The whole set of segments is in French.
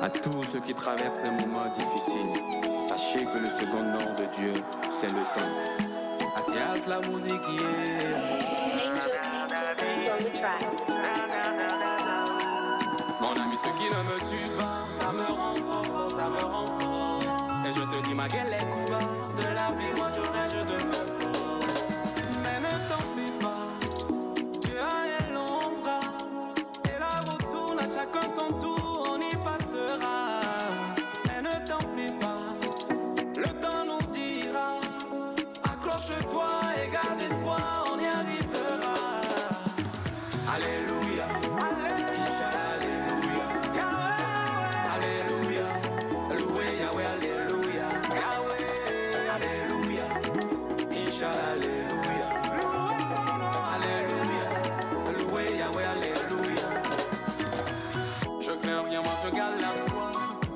À tous ceux qui traversent un moment difficile, sachez que le second nom de Dieu, c'est le temps. Atiat la musique qui est. Mon ami, ce qui ne me tue pas, ça me rend fort, ça me rend fort. Et je te dis, ma gueule est couverte de la vie, moi je rêve de me fort. Mais ne t'en fais pas, tu as l'ombre. Et la route tourne à chacun son tour, on y passera. Mais ne t'en fais pas, le temps nous dira. Accroche-toi et garde espoir, on y arrivera. Alléluia, Inch'Allah, Alléluia, Alléluia, loué Yahweh, Alléluia, Yahweh, Alléluia, Inch'Allah, Alléluia, Alléluia, loué Yahweh, Alléluia. Je crains rien, moi je garde la foi,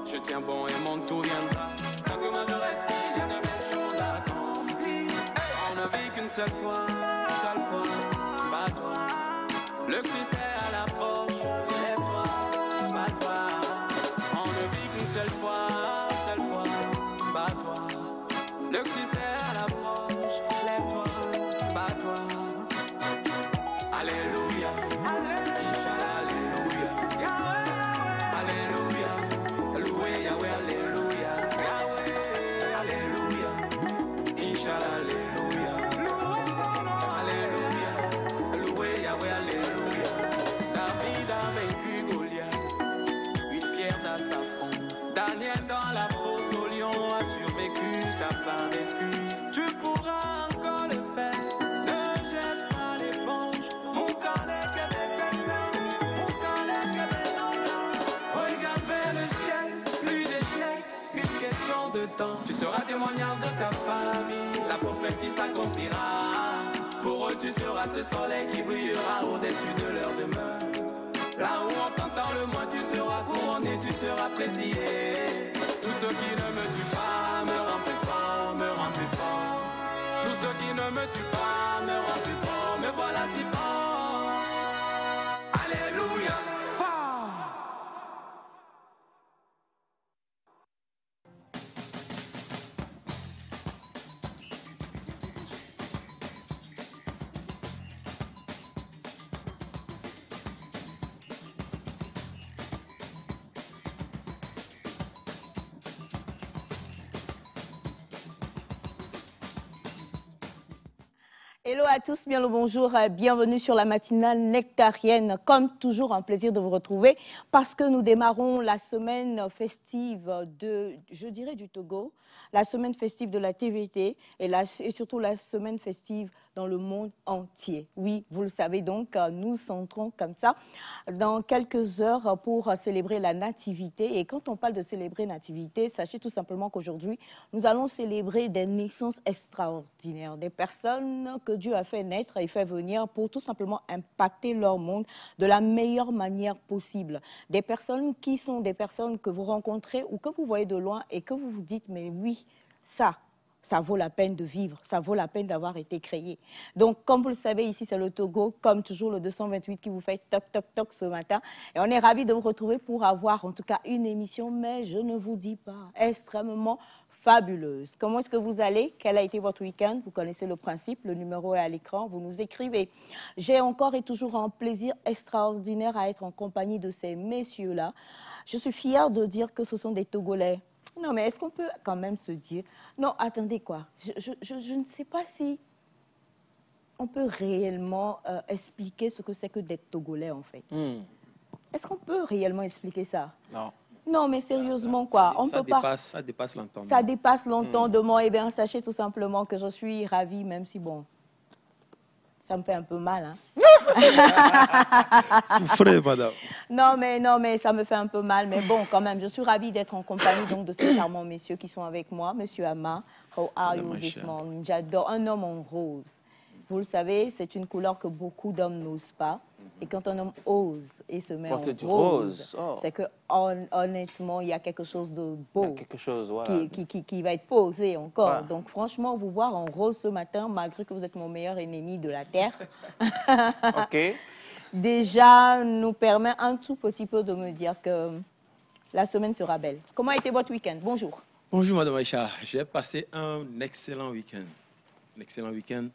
je tiens bon et mon tour viendra. Tant que moi je respire, j'ai de belles choses à accomplir. On ne vit qu'une seule fois, bats-toi. Le succès à l'approche, lève-toi, bats-toi. On ne vit qu'une seule fois, bats-toi. Le succès à l'approche, lève-toi, bats-toi. Alléluia, Inch'Allah, Alléluia, Alléluia, loué Yahweh, Alléluia, Yahweh, Alléluia, Inch'Allah, Alléluia, Alléluia, loué Yahweh, Alléluia. David a vaincu Goliath, une pierre dans sa front. Daniel dans la fosse au lion a survécu, t'as pas d'excuse. Tu pourras encore le faire, ne jette pas l'éponge. Mon collègue est regarde vers le ciel, plus d'échecs, une question de temps. Tu seras témoignage de ta famille, la prophétie s'accomplira. Pour eux tu seras ce soleil qui brillera au-dessus de leur demeure. Là où on t'entend le moins, tu seras couronné, tu seras apprécié. Tout ce qui ne me tue pas me rend plus fort, me rend plus fort. Tout ce qui ne me tue pas me rend plus fort, me voilà si fort. Alléluia, fort. Hello à tous, bien le bonjour, bienvenue sur la matinale nectarienne. Comme toujours, un plaisir de vous retrouver parce que nous démarrons la semaine festive je dirais du Togo, la semaine festive de la TVT et surtout la semaine festive dans le monde entier. Oui, vous le savez donc, nous centrons comme ça dans quelques heures pour célébrer la nativité. Et quand on parle de célébrer nativité, sachez tout simplement qu'aujourd'hui, nous allons célébrer des naissances extraordinaires, des personnes que Dieu a fait naître et fait venir pour tout simplement impacter leur monde de la meilleure manière possible. Des personnes qui sont des personnes que vous rencontrez ou que vous voyez de loin et que vous vous dites, mais oui, ça vaut la peine de vivre, ça vaut la peine d'avoir été créé. Donc, comme vous le savez, ici, c'est le Togo, comme toujours, le 228 qui vous fait toc ce matin. Et on est ravis de vous retrouver pour avoir, en tout cas, une émission, mais je ne vous dis pas, extrêmement fabuleuse. Comment est-ce que vous allez? Quel a été votre week-end? Vous connaissez le principe, le numéro est à l'écran, vous nous écrivez. J'ai encore et toujours un plaisir extraordinaire à être en compagnie de ces messieurs-là. Je suis fière de dire que ce sont des Togolais. Non, mais est-ce qu'on peut quand même se dire... Non, attendez, quoi. Je ne sais pas si on peut réellement expliquer ce que c'est que d'être Togolais, en fait. Est-ce qu'on peut réellement expliquer ça? Non. Non, mais sérieusement, quoi. On peut pas... Ça dépasse l'entendement. Ça dépasse l'entendement. Eh bien, sachez tout simplement que je suis ravie, même si, bon, ça me fait un peu mal, hein. Souffrez, madame. Non, mais ça me fait un peu mal. Mais bon, quand même, je suis ravie d'être en compagnie donc, de ces charmants messieurs qui sont avec moi. Monsieur Ama, how are you this morning? J'adore un homme en rose. Vous le savez, c'est une couleur que beaucoup d'hommes n'osent pas. Et quand un homme ose et se met en rose, c'est que honnêtement, il y a quelque chose de beau voilà, qui va être posé encore. Voilà. Donc franchement, vous voir en rose ce matin, malgré que vous êtes mon meilleur ennemi de la Terre, okay. Déjà nous permet un tout petit peu de me dire que la semaine sera belle. Comment a été votre week-end? Bonjour. Bonjour Madame Aïcha, j'ai passé un excellent week-end. Un excellent week-end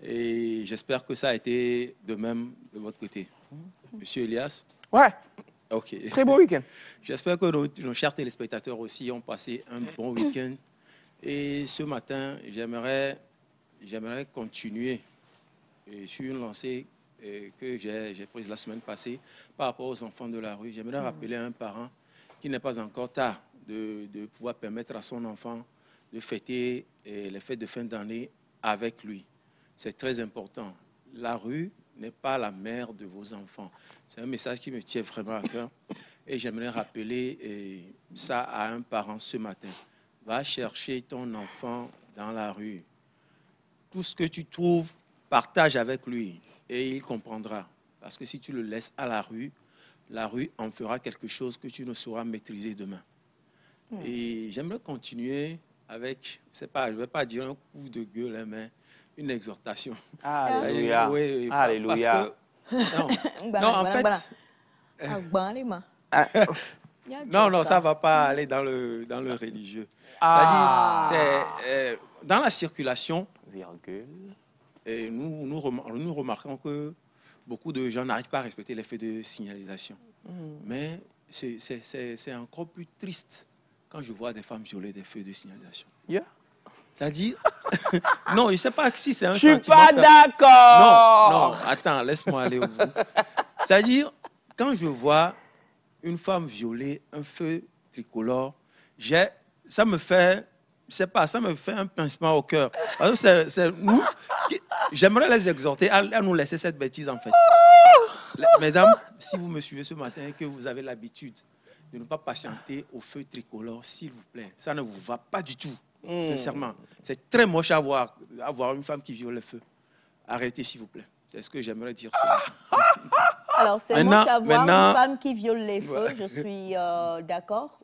et j'espère que ça a été de même de votre côté. Monsieur Elias? Ouais, Ok. très beau week-end. J'espère que nos chers téléspectateurs aussi ont passé un bon week-end. Et ce matin, j'aimerais continuer sur une lancée que j'ai prise la semaine passée par rapport aux enfants de la rue. J'aimerais rappeler à un parent qu'il n'est pas encore tard de pouvoir permettre à son enfant de fêter les fêtes de fin d'année avec lui. C'est très important. La rue n'est pas la mère de vos enfants. C'est un message qui me tient vraiment à cœur. Et j'aimerais rappeler ça à un parent ce matin. Va chercher ton enfant dans la rue. Tout ce que tu trouves, partage avec lui et il comprendra. Parce que si tu le laisses à la rue en fera quelque chose que tu ne sauras maîtriser demain. Et j'aimerais continuer avec, je ne vais pas dire un coup de gueule, hein, mais une exhortation. Alléluia. Oui, Alléluia. Parce que, non, en fait... Non, ça ne va pas aller dans le religieux. C'est-à-dire, dans la circulation, et nous remarquons que beaucoup de gens n'arrivent pas à respecter les feux de signalisation. Mais c'est encore plus triste quand je vois des femmes violer des feux de signalisation. C'est-à-dire, non, je ne sais pas si c'est un sentiment. Je suis pas d'accord. Non, attends, laisse-moi aller au bout. C'est-à-dire, quand je vois une femme violer un feu tricolore, ça me fait un pincement au cœur. J'aimerais les exhorter à nous laisser cette bêtise, en fait. Mesdames, si vous me suivez ce matin et que vous avez l'habitude de ne pas patienter au feu tricolore, s'il vous plaît, ça ne vous va pas du tout, sincèrement. C'est très moche à voir une femme qui viole le feu. Arrêtez, s'il vous plaît. C'est ce que j'aimerais dire. Alors, c'est moche à voir une femme qui viole les feux, je suis d'accord.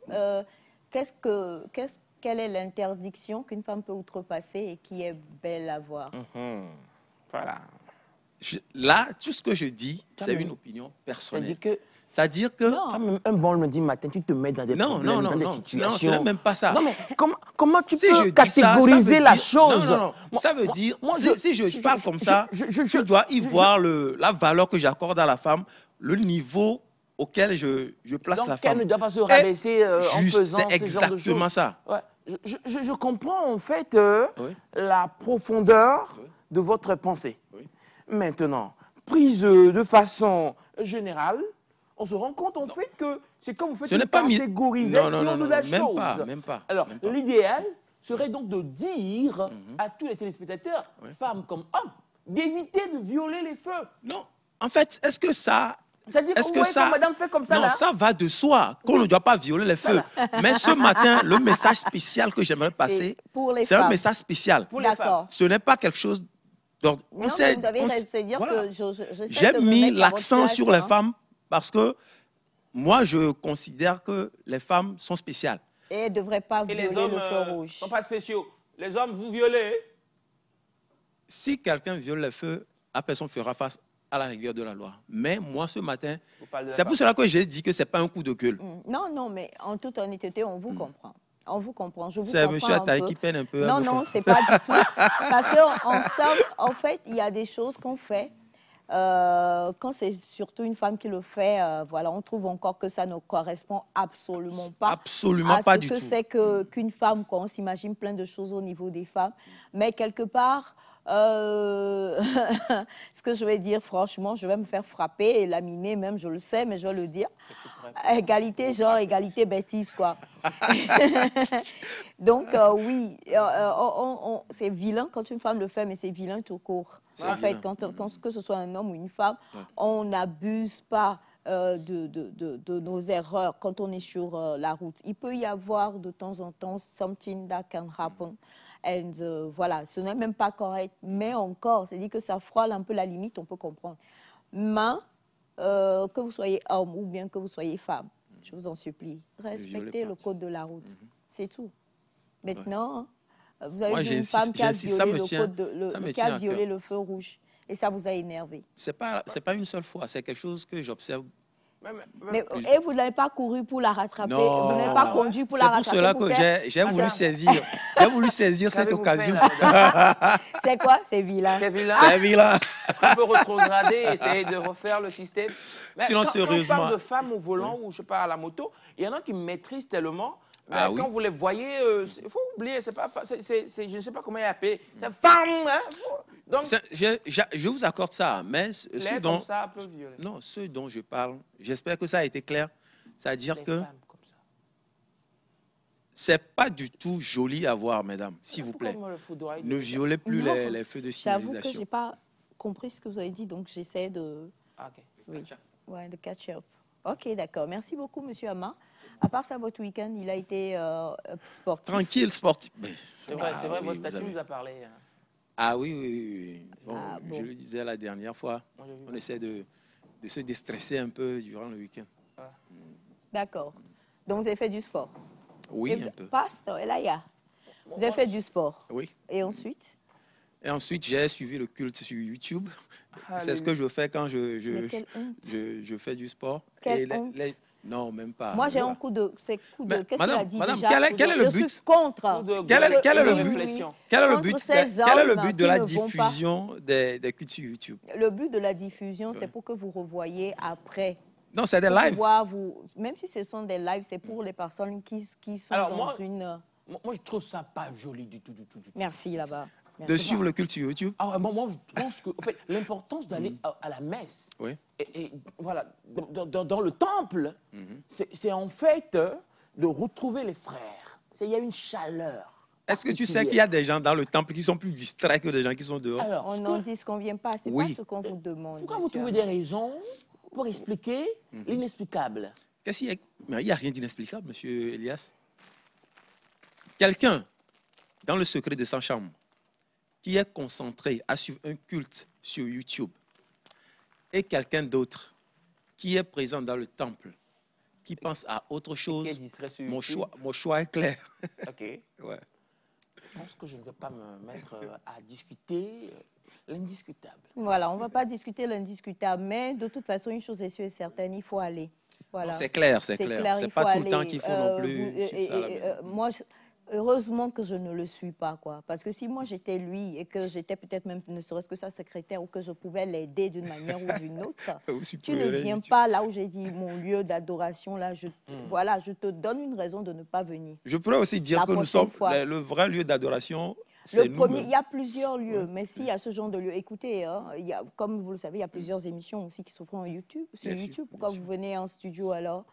Quelle est l'interdiction qu'une femme peut outrepasser et qui est belle à voir? Voilà. Là, tout ce que je dis, c'est une opinion personnelle. C'est-à-dire que... Non. Un bon lundi matin, tu te mets dans des problèmes, dans des situations... Non, ce n'est même pas ça. Non, mais comment tu peux catégoriser la chose? Non. Ça veut dire, si je parle comme ça, je dois y voir la valeur que j'accorde à la femme, le niveau auquel je place la femme. Donc, elle ne doit pas se rabaisser en faisant ce genre de choses. C'est exactement ça. Ouais. Je comprends en fait la profondeur de votre pensée. Oui. Maintenant, prise de façon générale, on se rend compte en fait que c'est comme vous faites une catégorisation de la chose. Même pas. Alors, l'idéal serait donc de dire à tous les téléspectateurs, femmes comme hommes, d'éviter de violer les feux. Non, en fait, est-ce que ça... C'est-à-dire que madame fait comme ça, non, là. ça va de soi, qu'on ne doit pas violer les feux. Mais ce matin, le message spécial que j'aimerais passer, c'est un message spécial. D'accord. Ce n'est pas quelque chose d'ordre. Non, vous avez raison, c'est dire que j'ai mis l'accent sur les femmes parce que moi, je considère que les femmes sont spéciales. Et elles ne devraient pas violer le feu rouge. Ils ne sont pas spéciaux. Les hommes, vous violez. Si quelqu'un viole le feu, la personne fera face à la rigueur de la loi. Mais moi, ce matin, c'est pour cela que j'ai dit que ce n'est pas un coup de gueule. Non, mais en toute honnêteté, on vous comprend. On vous comprend. Je vous c'est comprends M. Attaï qui peine un peu. Non, c'est pas du tout. Parce qu'en fait, il y a des choses qu'on fait. Quand c'est surtout une femme qui le fait, voilà, on trouve encore que ça ne correspond absolument pas à ce que c'est qu'une femme. On s'imagine plein de choses au niveau des femmes. Mais quelque part... ce que je vais dire, franchement, je vais me faire frapper et laminer même, je le sais, mais je vais le dire. Égalité, genre égalité bêtise, quoi. Donc, oui, c'est vilain quand une femme le fait, mais c'est vilain tout court. En fait, que ce soit un homme ou une femme, on n'abuse pas de nos erreurs quand on est sur la route. Il peut y avoir de temps en temps something that can happen. And, voilà, ce n'est même pas correct, mais encore, c'est-à-dire que ça frôle un peu la limite, on peut comprendre. Mais, que vous soyez homme ou bien que vous soyez femme, je vous en supplie, respectez le code de la route, c'est tout. Maintenant, vous avez vu une femme qui a violé le feu rouge, et ça vous a énervé. C'est pas une seule fois, c'est quelque chose que j'observe Et vous n'avez pas couru pour la rattraper, Non. vous n'avez pas conduit pour la rattraper. C'est pour cela que j'ai voulu saisir cette occasion. C'est quoi? C'est vilain. C'est vilain. C'est vilain. On peut rétrograder, essayer de refaire le système. Mais sinon, sérieusement. Quand on parle de femmes au volant ou je sais pas à la moto, il y en a qui me maîtrisent tellement. Mais quand vous les voyez, il faut oublier, c'est pas, je ne sais pas comment il appelle. C'est femme, hein? Donc, je vous accorde ça, mais ce dont, comme ça, un peu violent. non, ce dont je parle, j'espère que ça a été clair. C'est-à-dire que c'est pas du tout joli à voir, mesdames, s'il vous plaît. Ne violez plus les feux de signalisation. J'avoue que je n'ai pas compris ce que vous avez dit, donc j'essaie de... Oui. Ouais, de catch up. Ok, d'accord. Merci beaucoup, Monsieur Ama. À part ça, votre week-end, il a été sportif. Tranquille, sportif. C'est vrai, votre statut nous a parlé. Hein. Ah oui. Bon, je le disais la dernière fois, on essaie de se déstresser un peu durant le week-end. D'accord. Donc, vous avez fait du sport? Oui, un peu. Pasteur Elaya, vous avez fait du sport? Oui. Et ensuite? Et ensuite, j'ai suivi le culte sur YouTube. C'est ce que je fais quand je fais du sport. Quelle honte. Non, même pas. Moi, j'ai un coup de... Qu'est-ce qu'il a dit madame, déjà? quel est le but? Je suis contre. Quel est le but de la diffusion des cultes sur YouTube? Le but de la diffusion, c'est pour que vous revoyiez après. Non, c'est des lives. Même si ce sont des lives, c'est pour les personnes qui sont une... Moi, je trouve ça pas joli du tout. Merci, là-bas. De suivre le culte sur YouTube. Moi, je pense que l'importance d'aller à la messe, et voilà, dans le temple, c'est en fait de retrouver les frères. Il y a une chaleur. Est-ce que tu sais qu'il y a des gens dans le temple qui sont plus distraits que des gens qui sont dehors? Alors, on n'en dit ce qu'on ne vient pas, c'est pas ce qu'on vous demande. Pourquoi vous trouvez des raisons pour expliquer l'inexplicable? Mais il n'y a rien d'inexplicable, monsieur Elias. Quelqu'un, dans le secret de sa chambre, qui est concentré à suivre un culte sur YouTube, et quelqu'un d'autre qui est présent dans le temple, qui pense à autre chose, mon choix est clair. OK. Ouais. Je pense que je ne vais pas me mettre à discuter l'indiscutable. Voilà, on ne va pas discuter l'indiscutable, mais de toute façon, une chose est sûre et certaine, il faut aller. Voilà. C'est clair. C'est pas tout le temps qu'il faut non plus. Moi, heureusement que je ne le suis pas, quoi. Parce que si moi j'étais lui et que j'étais peut-être même ne serait-ce que sa secrétaire ou que je pouvais l'aider d'une manière ou d'une autre, tu ne viens pas là où j'ai dit mon lieu d'adoration, là, voilà, je te donne une raison de ne pas venir. Je pourrais aussi dire que nous sommes le vrai lieu d'adoration. Il y a plusieurs lieux, mais s'il y a ce genre de lieu, écoutez, hein, comme vous le savez, il y a plusieurs émissions aussi qui se font sur YouTube. Pourquoi vous venez en studio alors?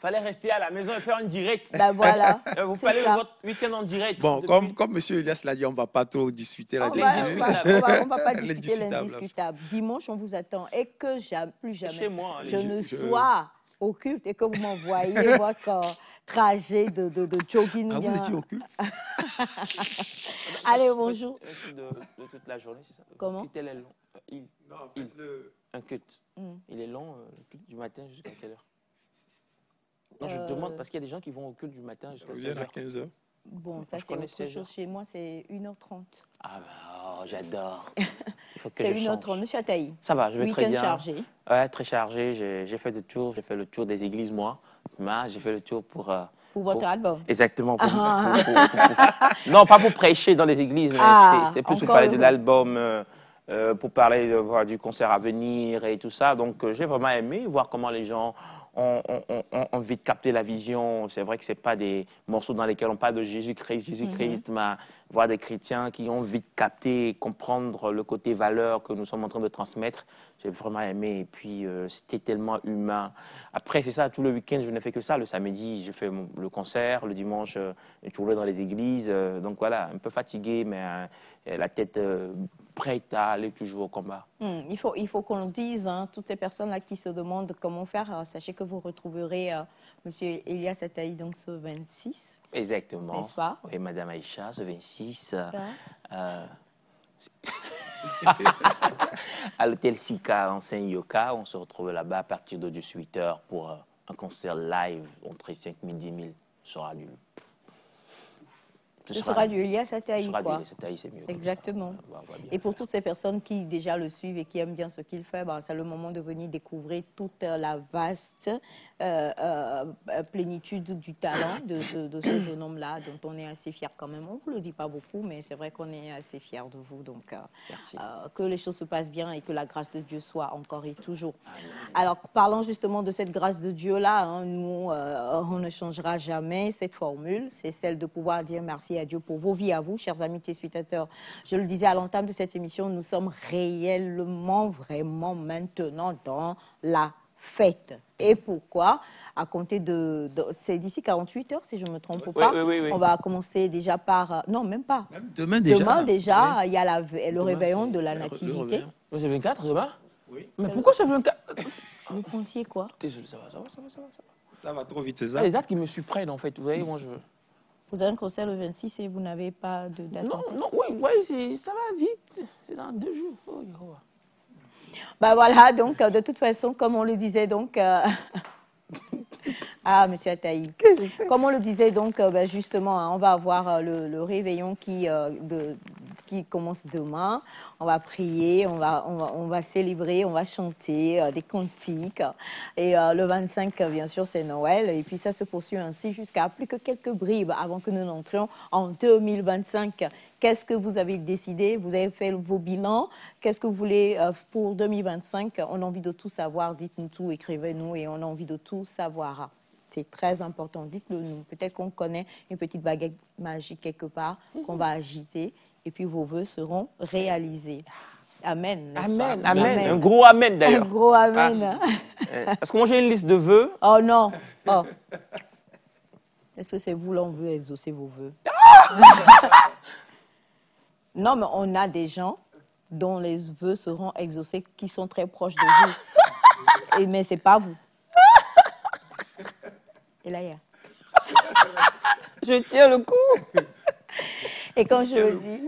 Fallait rester à la maison et faire un direct. Ben voilà. Vous fallait votre week-end en direct. Bon, comme M. Elias l'a dit, on ne va pas trop discuter la discussion. On ne va pas discuter l'indiscutable. Dimanche, on vous attend. Et que plus jamais chez moi, je ne sois au culte et que vous m'envoyez votre trajet de jogging. Ah, vous étiez au culte? Allez, bonjour. De toute la journée, c'est ça? Comment? Un culte. Il est long, le culte du matin jusqu'à quelle heure? Non, je demande parce qu'il y a des gens qui vont au culte du matin jusqu'à 16h. À 15h. Bon, ça c'est autre chose. Chez moi, c'est 1h30. Ah ben, j'adore. C'est 1h30. Monsieur Ataï. Ça va, je vais très bien. Week-end chargé. Ouais, très chargé. J'ai fait le tour. J'ai fait le tour des églises, moi. J'ai fait le tour pour votre album. Exactement. Non, pas pour prêcher dans les églises, mais c'est plus pour parler de l'album, pour parler du concert à venir et tout ça. Donc, j'ai vraiment aimé voir comment les gens ont envie de capter la vision. C'est vrai que ce n'est pas des morceaux dans lesquels on parle de Jésus-Christ, mais voir des chrétiens qui ont envie de capter et comprendre le côté valeur que nous sommes en train de transmettre. J'ai vraiment aimé. Et puis, c'était tellement humain. Après, c'est ça, tout le week-end, je n'ai fait que ça. Le samedi, j'ai fait le concert. Le dimanche, j'ai tourné dans les églises. Donc voilà, un peu fatigué, mais la tête prête à aller toujours au combat. Il faut qu'on le dise, hein, toutes ces personnes-là qui se demandent comment faire, sachez que vous retrouverez M. Elias Ataï donc ce 26. Exactement. N'est-ce pas? Oui, Madame Aïcha, ce 26. À l'hôtel Sika, enseigne Yoka. On se retrouve là-bas à partir de 18h pour un concert live entre 5 000 et 10 000 sera du Ce sera du Elias Ataï, quoi. Du Elias Ataï, c'est mieux. Exactement. Et pour toutes ces personnes qui déjà le suivent et qui aiment bien ce qu'il fait, ben, c'est le moment de venir découvrir toute la vaste plénitude du talent de ce jeune homme-là, dont on est assez fiers quand même. On ne vous le dit pas beaucoup, mais c'est vrai qu'on est assez fiers de vous. Donc, que les choses se passent bien et que la grâce de Dieu soit encore et toujours. Alors, parlant justement de cette grâce de Dieu-là, hein, nous, on ne changera jamais cette formule. C'est celle de pouvoir dire merci à Dieu pour vos vies à vous, chers amis téléspectateurs. Je le disais à l'entame de cette émission, nous sommes réellement, vraiment maintenant dans la fête. Et pourquoi? À compter c'est d'ici 48 heures, si je ne me trompe pas. Oui. On va commencer déjà par... non, même pas. Même demain déjà. Demain déjà, il y a le réveillon de la nativité. C'est 24 demain? Oui. Mais pourquoi c'est 24? Vous pensiez quoi? Désolé, ça va. Ça va trop vite, c'est ça? Les dates qui me surprennent, en fait. Vous voyez, moi, je... Vous avez un concert le 26 et vous n'avez pas de date? Non, oui, ça va vite. C'est dans 2 jours. Oh. Ben voilà, donc, de toute façon, comme on le disait, donc... Ah, monsieur Ataï. Comme on le disait, donc, ben justement, hein, on va avoir le réveillon qui commence demain. On va prier, on va célébrer, on va chanter des cantiques. Et le 25, bien sûr, c'est Noël. Et puis ça se poursuit ainsi jusqu'à plus que quelques bribes avant que nous n'entrions en 2025. Qu'est-ce que vous avez décidé? Vous avez fait vos bilans? Qu'est-ce que vous voulez pour 2025? On a envie de tout savoir. Dites-nous tout, écrivez-nous et on a envie de tout savoir. C'est très important. Dites-le nous. Peut-être qu'on connaît une petite baguette magique quelque part qu'on va agiter et puis vos vœux seront réalisés. Amen. Amen. Un gros amen d'ailleurs. Un gros amen. Est-ce que moi j'ai une liste de vœux? Oh non. Oh. Est-ce que c'est vous l'on veut exaucer vos vœux? Non, mais on a des gens dont les vœux seront exaucés qui sont très proches de vous. Mais ce n'est pas vous. Et là, il y a... Je tiens le coup. Et quand je le dis...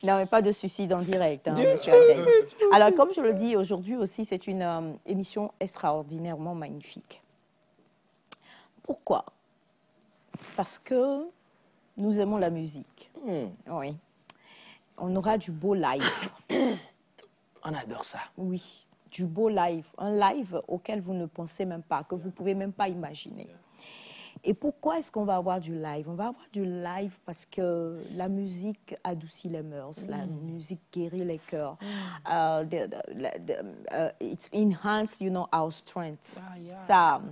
Non, mais pas de suicide en direct, hein, monsieur Adèle. Alors, comme je le dis, aujourd'hui aussi, c'est une émission extraordinairement magnifique. Pourquoi? Parce que nous aimons la musique. Oui. On aura du beau live. On adore ça. Oui. Du beau live, un live auquel vous ne pensez même pas, que vous ne pouvez même pas imaginer. Et pourquoi est-ce qu'on va avoir du live? On va avoir du live parce que la musique adoucit les mœurs, la musique guérit les cœurs. It enhances, our strength. Ça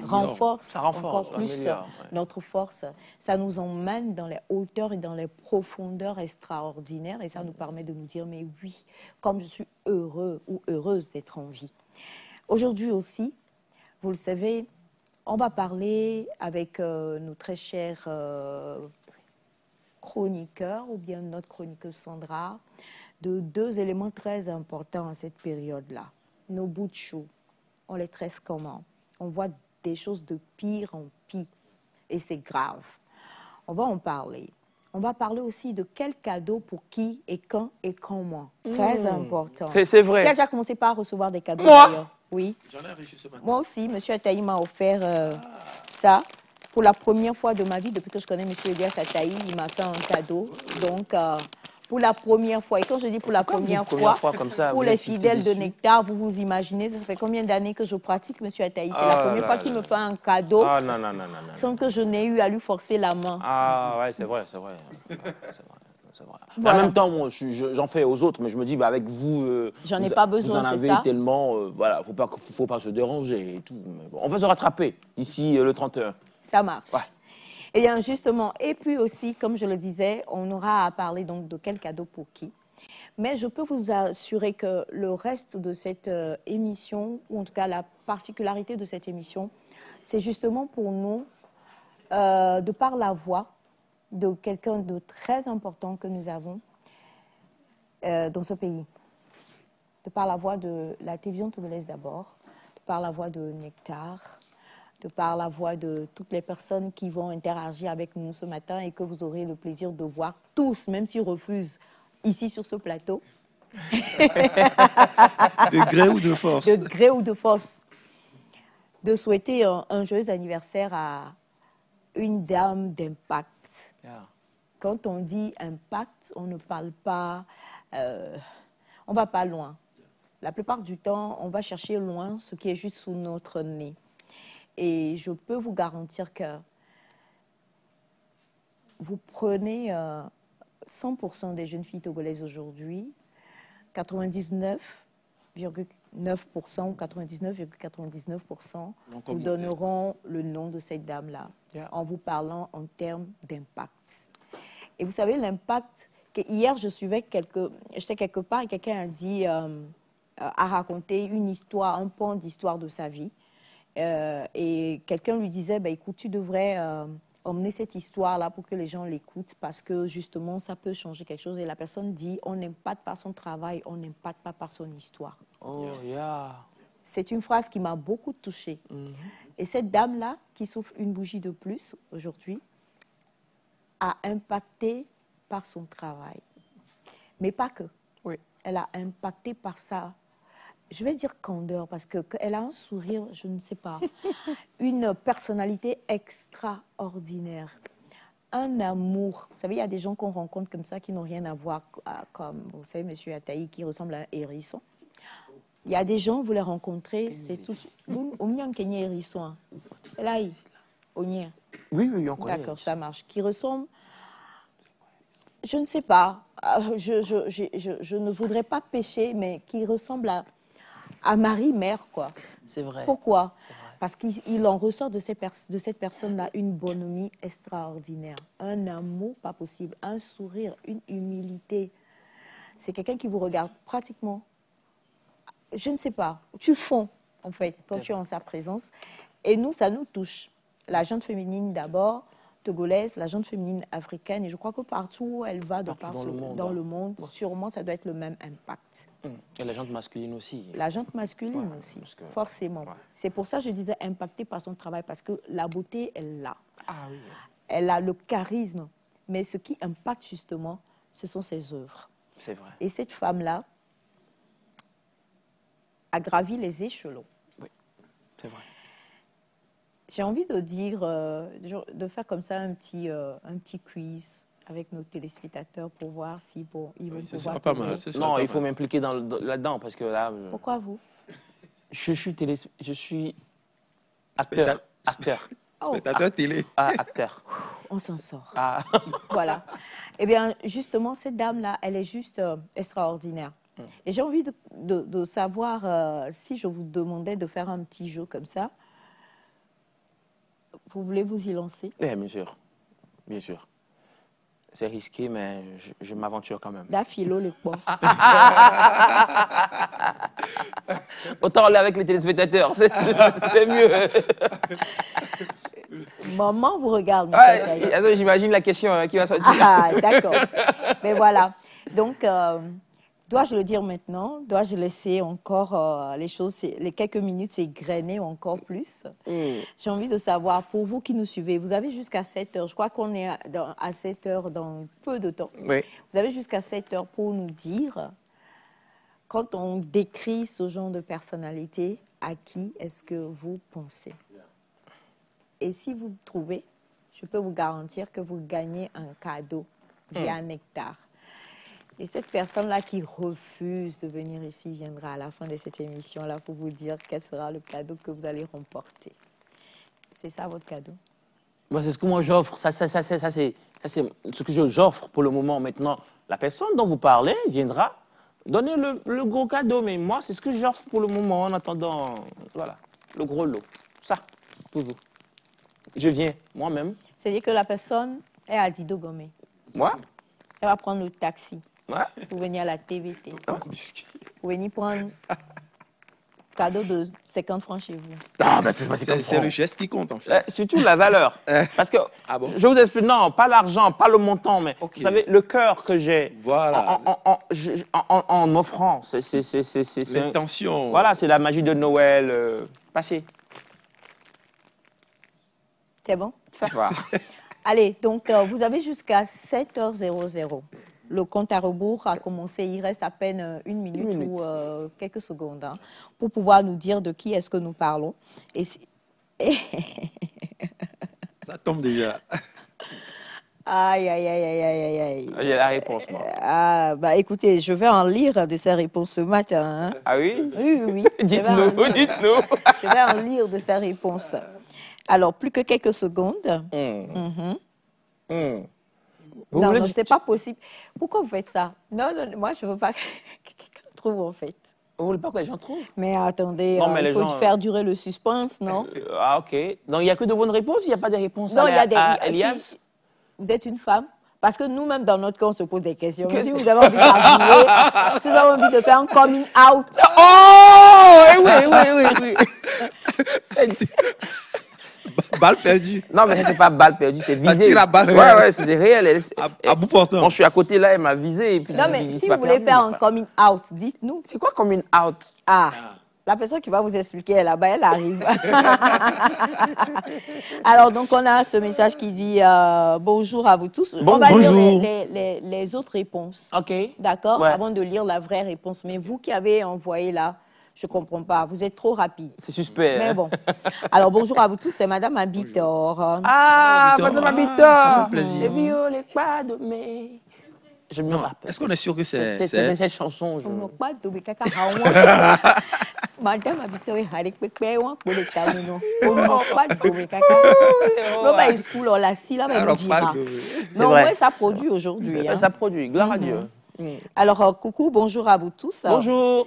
renforce encore plus notre force. Ça nous emmène dans les hauteurs et dans les profondeurs extraordinaires et ça nous permet de nous dire, mais oui, comme je suis heureux ou heureuse d'être en vie. Aujourd'hui aussi, vous le savez, on va parler avec nos très chers chroniqueurs, ou bien notre chroniqueuse Sandra, de 2 éléments très importants à cette période-là. Nos bouts de chou, on les tresse comment? On voit des choses de pire en pire, et c'est grave. On va en parler. On va parler aussi de quel cadeau pour qui et quand et comment. Très important. C'est vrai. Qui a déjà commencé par recevoir des cadeaux d'ailleurs? Oui. J'en ai reçu ce matin. Moi aussi, M. Ataï m'a offert ça. Pour la première fois de ma vie, depuis que je connais M. Elias Ataï, il m'a fait un cadeau. Donc, pour la première fois, et quand je dis pour la première fois comme ça, pour les fidèles de Nectar, vous vous imaginez, ça fait combien d'années que je pratique M. Ataï? C'est la première fois qu'il me fait un cadeau sans que je n'ai eu à lui forcer la main. Ah ouais, c'est vrai. Voilà. En même temps, j'en fais aux autres, mais je me dis, avec vous, j'en ai pas besoin, vous en avez tellement, voilà, faut pas se déranger et tout. Mais bon, on va se rattraper d'ici le 31. Ça marche. Ouais. Et bien justement, et puis aussi, comme je le disais, on aura à parler donc de quel cadeau pour qui. Mais je peux vous assurer que le reste de cette émission, ou en tout cas la particularité de cette émission, c'est justement pour nous, de par la voix de quelqu'un de très important que nous avons dans ce pays. De par la voix de la télévision togolaise d'abord, de par la voix de Nectar, de par la voix de toutes les personnes qui vont interagir avec nous ce matin et que vous aurez le plaisir de voir tous, même s'ils refusent, ici sur ce plateau. De gré ou de force? De gré ou de force. De souhaiter un joyeux anniversaire à une dame d'impact. Yeah. Quand on dit impact, on ne parle pas, on ne va pas loin. La plupart du temps, on va chercher loin ce qui est juste sous notre nez. Et je peux vous garantir que vous prenez 100% des jeunes filles togolaises aujourd'hui, 99,9% ou 99,99% vous donneront le nom de cette dame-là en vous parlant en termes d'impact. Et vous savez, l'impact, hier j'étais quelque part et quelqu'un a dit, a raconté une histoire, un pan d'histoire de sa vie. Et quelqu'un lui disait, bah, écoute, tu devrais emmener cette histoire-là pour que les gens l'écoutent parce que justement, ça peut changer quelque chose. Et la personne dit, on n'impacte pas son travail, on n'impacte pas par son histoire. Oh, yeah. C'est une phrase qui m'a beaucoup touchée. Et cette dame-là, qui souffle une bougie de plus aujourd'hui, a impacté par son travail. Mais pas que. Oui. Elle a impacté par ça. Je vais dire candeur parce qu'elle a un sourire, je ne sais pas, une personnalité extraordinaire, un amour. Vous savez, il y a des gens qu'on rencontre comme ça qui n'ont rien à voir, comme, vous savez, M. Ataï qui ressemble à un hérisson. Il y a des gens, vous les rencontrez, c'est tout. Au mieux, on hérisson. Là, au mieux. Oui, oui, on connaît. D'accord, ça marche. Qui ressemble, je ne sais pas, je ne voudrais pas pécher, mais qui ressemble à Marie-Mère, quoi. C'est vrai. Pourquoi? Parce qu'il en ressort de cette personne-là une bonhomie extraordinaire, un amour pas possible, un sourire, une humilité. C'est quelqu'un qui vous regarde pratiquement, je ne sais pas, tu fonds, en fait, quand tu es en sa présence. Et nous, ça nous touche. La gente féminine d'abord, togolaise, la gente féminine africaine, et je crois que partout où elle va, dans le monde, sûrement, ça doit être le même impact. Et la gente masculine aussi. La gente masculine aussi, forcément. Ouais. C'est pour ça que je disais impactée par son travail, parce que la beauté, elle l'a. Ah, oui. Elle a le charisme, mais ce qui impacte justement, ce sont ses œuvres. C'est vrai. Et cette femme-là a gravi les échelons. Oui, c'est vrai. J'ai envie de dire, de faire comme ça un petit quiz avec nos téléspectateurs pour voir si bon, ils vont pouvoir... pas mal. Non, il faut m'impliquer là-dedans parce que là... Pourquoi vous? Je suis acteur. Spectateur télé. Acteur. On s'en sort. Ah. Voilà. Eh bien, justement, cette dame-là, elle est juste extraordinaire. Et j'ai envie de savoir, si je vous demandais de faire un petit jeu comme ça, vous voulez vous y lancer? Oui, bien sûr. Bien sûr. C'est risqué, mais je m'aventure quand même. D'afilo le quoi. Autant aller avec les téléspectateurs, c'est mieux. Maman vous regarde. Ouais, j'imagine la question qui va sortir. Ah, d'accord. Mais voilà. Donc, dois-je le dire maintenant? Dois-je laisser encore les choses, les quelques minutes s'égrener encore plus? J'ai envie de savoir, pour vous qui nous suivez, vous avez jusqu'à 7 heures. Je crois qu'on est à 7 heures dans peu de temps. Oui. Vous avez jusqu'à 7 heures pour nous dire, quand on décrit ce genre de personnalité, à qui est-ce que vous pensez? Et si vous trouvez, je peux vous garantir que vous gagnez un cadeau via Nectar. Et cette personne-là qui refuse de venir ici viendra à la fin de cette émission-là pour vous dire quel sera le cadeau que vous allez remporter. C'est ça votre cadeau? Moi, c'est ce que moi j'offre. Ça c'est ce que j'offre pour le moment. Maintenant, la personne dont vous parlez viendra donner le gros cadeau. Mais moi, c'est ce que j'offre pour le moment en attendant, voilà, le gros lot. Ça, pour vous. Je viens moi-même. C'est-à-dire que la personne est à Dido Gomé. Moi? Elle va prendre le taxi. Ouais. Pour venir à la TVT. Oh. Pour venir prendre cadeau de 50 francs chez vous. Ah, ben c'est le geste qui compte, en fait. Surtout la valeur. Parce que, je vous explique, non, pas l'argent, pas le montant, mais vous savez, le cœur que j'ai en offrant. C'est l'intention. Voilà, c'est la magie de Noël. Passez. C'est bon? Ça va. Allez, donc vous avez jusqu'à 7h00. Le compte à rebours a commencé, il reste à peine une minute. Ou quelques secondes pour pouvoir nous dire de qui est-ce que nous parlons. Ça tombe déjà. Aïe, aïe, aïe, aïe, aïe, aïe, aïe. J'ai la réponse, moi. Ah, bah écoutez, je vais en lire de sa réponse ce matin. Hein. Ah oui? Oui, oui, oui. Dites-nous, dites-nous. Je vais en lire de sa réponse. Alors, plus que quelques secondes. Non, non, c'est pas possible. Pourquoi vous faites ça? Non, non, moi, je veux pas que quelqu'un trouve, en fait. Vous voulez pas que les gens trouvent? Mais attendez, Non, mais il les faut gens, faire durer le suspense, non? Ah, ok. Donc, il n'y a que de bonnes réponses? Il n'y a pas de réponses Non, il y a des... à Elias? Si vous êtes une femme, parce que nous-mêmes, dans notre cas, on se pose des questions. Si vous avez envie d'avouer, si vous avez envie de faire un coming out. Oh! Oui, oui, oui. Balle perdue. Non, mais c'est pas balle perdue, c'est visé. Elle tire à balle réelle. réelle. Ouais, c'est réel. À bout portant. Bon, je suis à côté là, elle m'a visé. Et puis Non, mais si vous voulez faire un coming out, dites-nous. C'est quoi coming out? Ah, la personne qui va vous expliquer là-bas, elle arrive. Alors, donc, on a ce message qui dit bonjour à vous tous. On va lire les autres réponses. OK. D'accord? Ouais. Avant de lire la vraie réponse. Mais vous qui avez envoyé là, je ne comprends pas. Vous êtes trop rapide. C'est suspect. Mais hein? bon. Alors, bonjour à vous tous. C'est Madame Abitor. Ah, Madame Abitor. Ça fait plaisir. Les viols, pas de mai. Je me rappelle. Est-ce qu'on est sûr que c'est cette chanson? On n'a pas de caca. Madame Abitor est avec Pépé. On peut le terminer. On n'a pas de caca. Non, mais school, on l'a si là, mais on dira. Mais au moins, ça produit aujourd'hui. Ça produit. Gloire à Dieu. Alors, coucou, bonjour à vous tous. Bonjour.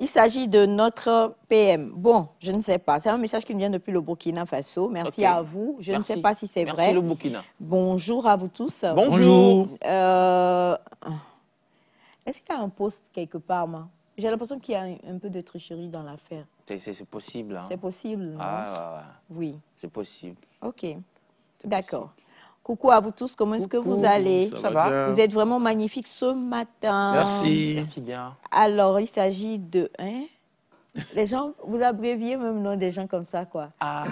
Il s'agit de notre PM. Bon, je ne sais pas. C'est un message qui nous vient depuis le Burkina Faso. Merci à vous. Je ne sais pas si c'est vrai. Merci le Burkina. Bonjour à vous tous. Bonjour. Est-ce qu'il y a un poste quelque part, moi? J'ai l'impression qu'il y a un peu de tricherie dans l'affaire. C'est possible. Hein. C'est possible, non? Ah, oui. C'est possible. OK. D'accord. Coucou à vous tous, comment est-ce que vous allez? Ça va? Vous êtes vraiment magnifiques ce matin. Merci. Merci bien. Alors, il s'agit de... Hein? Les gens, vous abréviez même non des gens comme ça, quoi. Ah,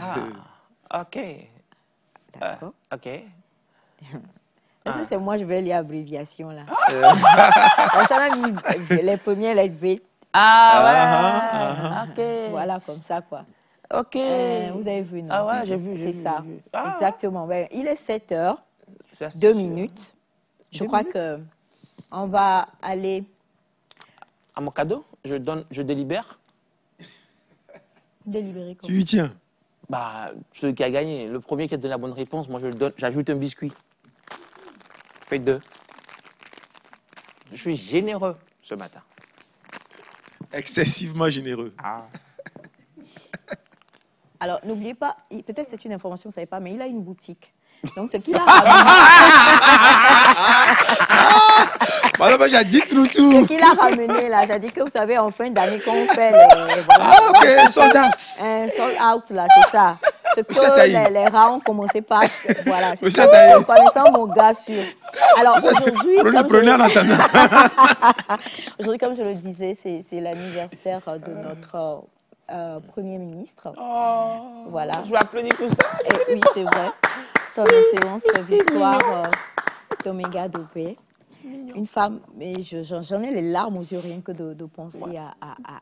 OK. D'accord. OK. Est-ce que c'est moi, je vais lire l'abréviation, là? Ça m'a mis les premières lettres V. Ah, ouais. OK. Voilà, comme ça, quoi. OK. Vous avez vu, non? Ah ouais, j'ai vu. C'est ça. Ah, exactement. Ben, il est 7h, 2 minutes. Je crois qu'on va aller... À mon cadeau, je délibère. Délibérer comme Tu y tiens. Bah, celui qui a gagné. Le premier qui a donné la bonne réponse, moi je le donne. J'ajoute un biscuit. Faites 2. Je suis généreux ce matin. Excessivement généreux. Ah. Alors, n'oubliez pas, peut-être c'est une information, vous ne savez pas, mais il a une boutique. Donc, ce qu'il a ramené... Voilà, j'ai dit tout. Ce qu'il a ramené, là, ça dit que, vous savez, en fin d'année, quand on fait les... Voilà, Ah, ok, sold out. un sold out, là, c'est ça. Ce que les rats ont commencé par... Voilà, c'est ça. En connaissant mon gars sûr. Alors, aujourd'hui... Aujourd'hui, comme je le disais, c'est l'anniversaire de notre... Premier ministre. Oh, voilà. Je vais applaudir tout ça. Et oui, c'est vrai. Son Excellence Victoire Tomenga Dopé. Une femme, mais j'en ai les larmes aux yeux rien que de penser à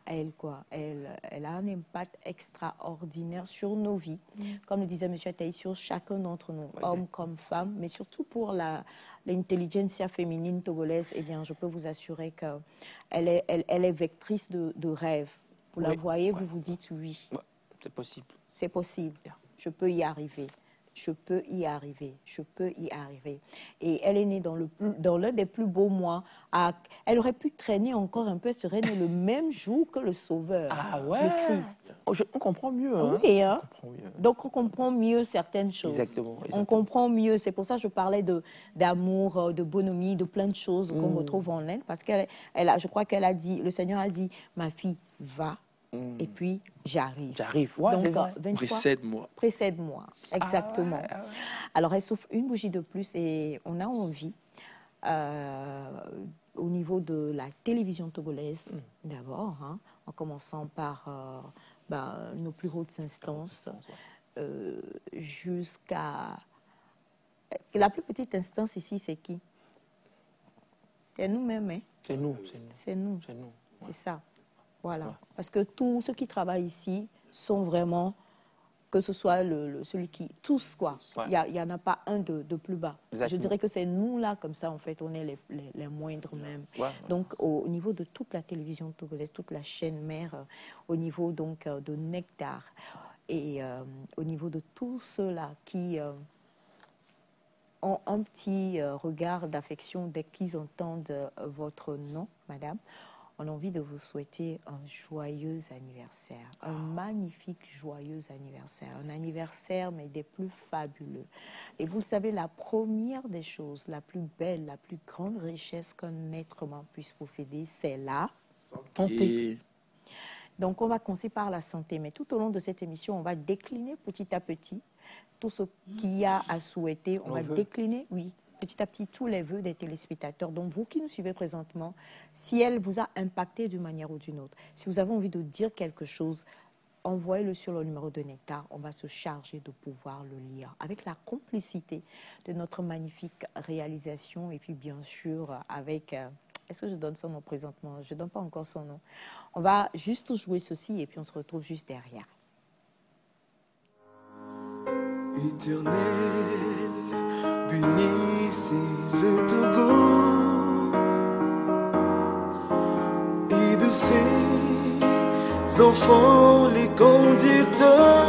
elle, quoi. Elle a un impact extraordinaire sur nos vies. Comme le disait M. Taï, sur chacun d'entre nous, hommes comme femmes, mais surtout pour l'intelligentsia féminine togolaise. Eh bien, je peux vous assurer qu'elle est vectrice de rêves. Vous la voyez, vous vous dites oui. C'est possible. C'est possible. Je peux y arriver. Je peux y arriver. Je peux y arriver. Et elle est née dans l'un des plus beaux mois. Elle aurait pu traîner encore un peu. Elle serait née le même jour que le Sauveur, le Christ. On comprend mieux. Hein? Oui, hein? Donc on comprend mieux certaines choses. Exactement. On comprend mieux. C'est pour ça que je parlais d'amour, de bonhomie, de plein de choses qu'on retrouve en elle. Parce je crois qu'elle a dit, le Seigneur a dit, ma fille, va. Et puis, j'arrive. Ouais, donc, 23, précède-moi. Précède-moi, exactement. Alors, elle souffle une bougie de plus et on a envie, au niveau de la télévision togolaise, d'abord, hein, en commençant par nos plus hautes instances, jusqu'à... La plus petite instance ici, c'est qui? C'est nous-mêmes, hein? C'est nous. C'est nous. Ouais. C'est ça. Voilà. Parce que tous ceux qui travaillent ici sont vraiment que ce soit celui qui... Tous, quoi. Il n'y en a pas un de plus bas. Exactement. Je dirais que c'est nous, là, comme ça, en fait, on est les moindres même. Ouais. Donc, au niveau de toute la télévision togolaise, toute la chaîne mère, au niveau, donc, de Nectar, et au niveau de tous ceux-là qui ont un petit regard d'affection dès qu'ils entendent votre nom, madame, on a envie de vous souhaiter un joyeux anniversaire, un magnifique joyeux anniversaire, un anniversaire mais des plus fabuleux. Et vous le savez, la première des choses, la plus belle, la plus grande richesse qu'un être humain puisse posséder, c'est la santé. Donc on va commencer par la santé, mais tout au long de cette émission, on va décliner petit à petit tout ce qu'il y a à souhaiter. On va décliner, oui, petit à petit tous les vœux des téléspectateurs. Donc vous qui nous suivez présentement, si elle vous a impacté d'une manière ou d'une autre, si vous avez envie de dire quelque chose, envoyez-le sur le numéro de Nectar. On va se charger de pouvoir le lire avec la complicité de notre magnifique réalisation et puis bien sûr avec... Est-ce que je donne son nom présentement? Je ne donne pas encore son nom. On va juste jouer ceci et puis on se retrouve juste derrière. Éternel, bénissez le Togo et de ses enfants les conducteurs.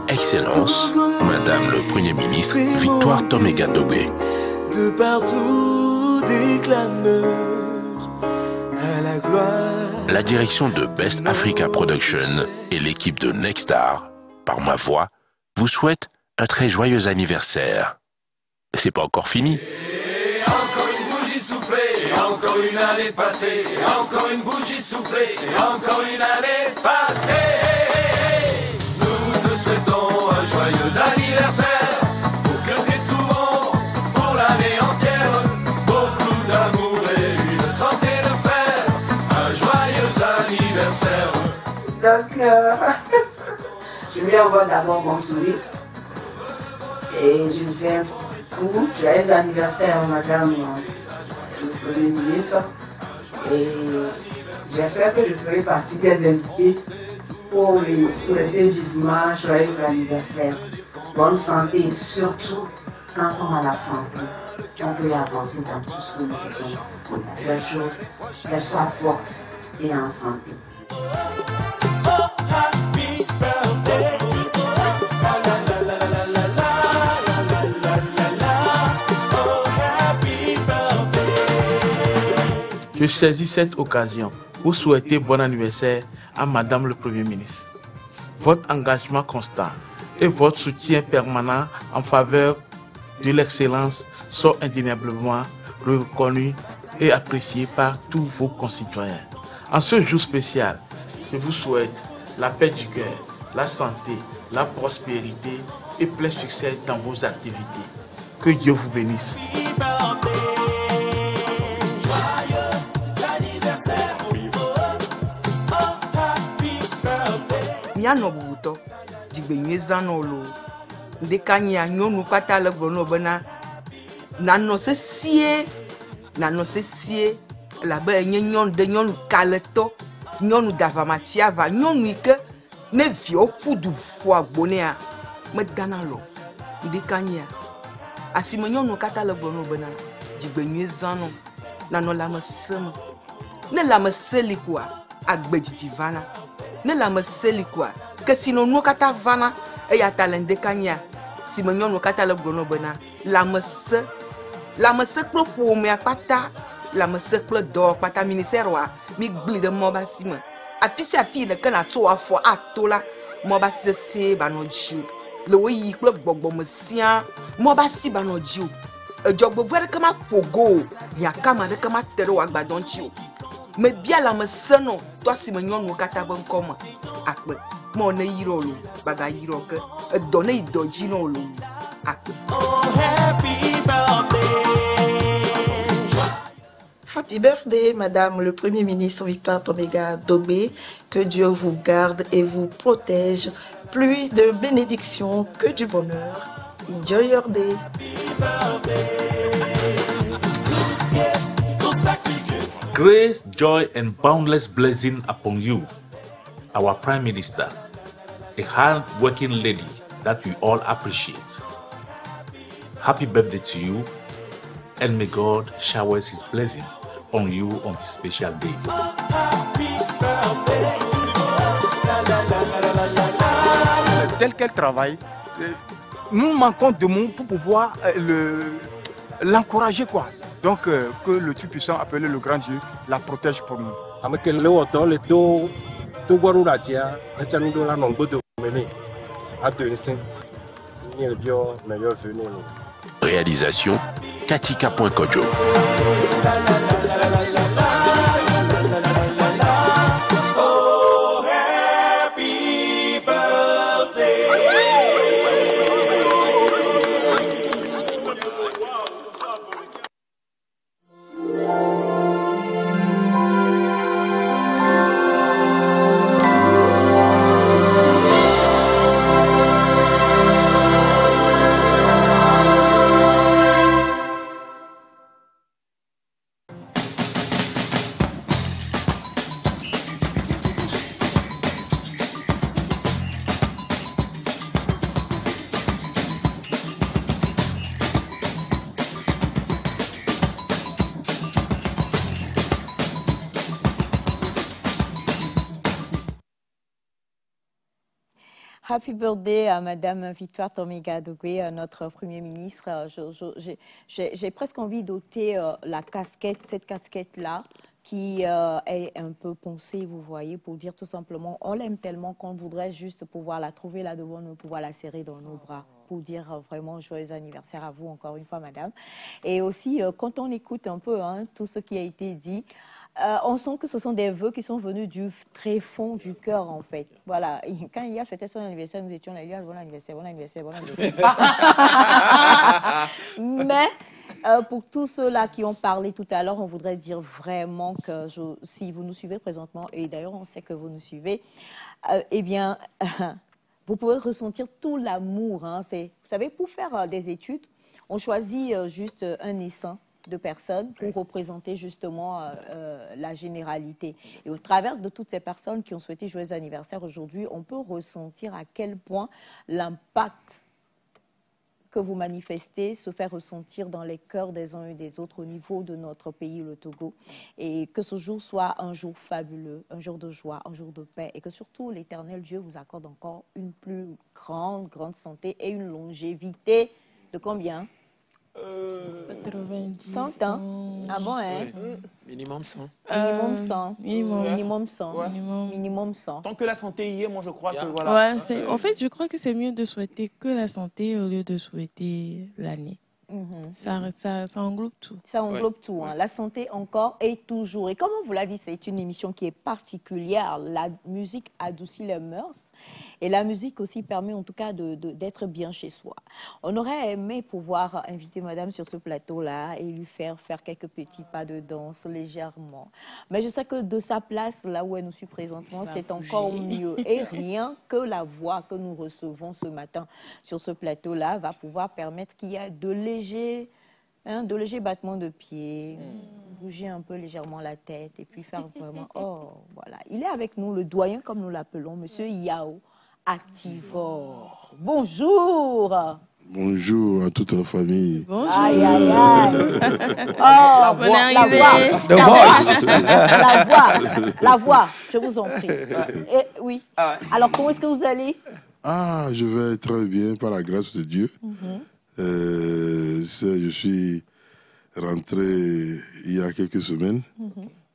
Excellence, Madame le Premier ministre Victoire Toméga Dobé. De partout des clameurs à la gloire. La direction de Best Africa Production et l'équipe de Nectar, par ma voix, vous souhaite un très joyeux anniversaire. C'est pas encore fini. Et encore une bougie de soufflée, et encore une année passée, et encore une bougie de soufflée, et encore une année passée. Nous te souhaitons un joyeux anniversaire, pour que tes trouvons pour l'année entière, beaucoup d'amour et une santé de fer, un joyeux anniversaire. Donc, je lui envoie d'abord mon sourire et je lui fais un petit coup. Joyeux anniversaire, madame le Premier ministre. Et j'espère que je ferai partie des invités pour les souhaiter vivement joyeux anniversaire. Bonne santé et surtout, quand on a la santé, on peut avancer dans tout ce que nous faisons. La seule chose, qu'elle soit forte et en santé. Je saisis cette occasion pour souhaiter bon anniversaire à Madame le Premier ministre. Votre engagement constant et votre soutien permanent en faveur de l'excellence sont indéniablement reconnus et appréciés par tous vos concitoyens. En ce jour spécial, je vous souhaite la paix du cœur, la santé, la prospérité et plein succès dans vos activités. Que Dieu vous bénisse. Miano buto digbenye zanolo ndekanye anyonu pata le gbono bena nano se sie la be enye nyon de nyonu kaleto nyonu davamatia va nyonu ike ne vio pudu fo agbonea me danalo ndekanye asime nyonu kata le gbono bena digbenye zano nano la mesema ne la meseli kwa agbedidi vana ne la meseli kwa que si no kata vana e ya talende kanya si me nyonu kata le gbono bena la mese klo po me akpata la mese klo do akpata ministère wa mi gli de mo ba si me afisi afi de kana to afo atola mo ba se ba no ji le wo yi klo gbogbo me sia mo ba si ba no ji e jogbo vere kama pogo ya kama de kama tere wa gbadon ji me bia la mese no to si me nyonu kata bon koma akpe mo ne yiro lo baga yiro ke e do ne idoji no lo akpe. Happy birthday, Madame le Premier ministre Victoire Toméga Dobé. Que Dieu vous garde et vous protège. Plus de bénédictions que du bonheur. Enjoy your day. Grace, joy, and boundless blessing upon you, our Prime Minister, a hard-working lady that we all appreciate. Happy birthday to you, and may God shower his blessings on you on this special day. Tel qu'elle travaille, nous manquons de mots pour pouvoir l'encourager, quoi. Donc que le Dieu puissant, appelé le grand Dieu, la protège pour nous. Réalisation Katika.Kodjo. Happy birthday à Madame Victoire Tomiga-Dogbe, notre Premier ministre. J'ai presque envie d'ôter la casquette, cette casquette-là, qui est un peu poncée, vous voyez, pour dire tout simplement, on l'aime tellement qu'on voudrait juste pouvoir la trouver là devant nous, pouvoir la serrer dans nos bras, pour dire vraiment joyeux anniversaire à vous encore une fois, Madame. Et aussi, quand on écoute un peu tout ce qui a été dit, on sent que ce sont des vœux qui sont venus du très fond du cœur, en fait. Voilà. Et quand il y a fêté son anniversaire, nous étions là, bon anniversaire, bon anniversaire, bon anniversaire. Mais pour tous ceux-là qui ont parlé tout à l'heure, on voudrait dire vraiment que si vous nous suivez présentement, et d'ailleurs on sait que vous nous suivez, eh bien, vous pouvez ressentir tout l'amour. Hein. Vous savez, pour faire des études, on choisit juste un essaim de personnes pour représenter justement la généralité. Et au travers de toutes ces personnes qui ont souhaité joyeux anniversaire aujourd'hui, on peut ressentir à quel point l'impact que vous manifestez se fait ressentir dans les cœurs des uns et des autres au niveau de notre pays, le Togo. Et que ce jour soit un jour fabuleux, un jour de joie, un jour de paix. Et que surtout, l'Éternel Dieu vous accorde encore une plus grande santé et une longévité de combien ? 90 100 ans. Ah bon, hein? Minimum 100. Minimum 100. Minimum 100. Ouais. Minimum 100. Tant que la santé y est, moi je crois que voilà. Ouais, en fait, je crois que c'est mieux de souhaiter que la santé au lieu de souhaiter l'année. Ça englobe tout. Ça englobe tout. Hein. La santé encore et toujours. Et comme on vous l'a dit, c'est une émission qui est particulière. La musique adoucit les mœurs. Et la musique aussi permet en tout cas d'être bien chez soi. On aurait aimé pouvoir inviter madame sur ce plateau-là et lui faire quelques petits pas de danse légèrement. Mais je sais que de sa place, là où elle nous suit présentement, c'est encore mieux. Et rien que la voix que nous recevons ce matin sur ce plateau-là va pouvoir permettre qu'il y ait de légers battements de pied, bouger un peu légèrement la tête et puis faire vraiment, voilà. Il est avec nous, le doyen comme nous l'appelons, monsieur Yao Activor. Bonjour. Bonjour à toute la famille. Bonjour. Aïe, aïe, aïe. La voix, je vous en prie. Oui. Alors, comment est-ce que vous allez? Je vais très bien par la grâce de Dieu. Je suis rentré il y a quelques semaines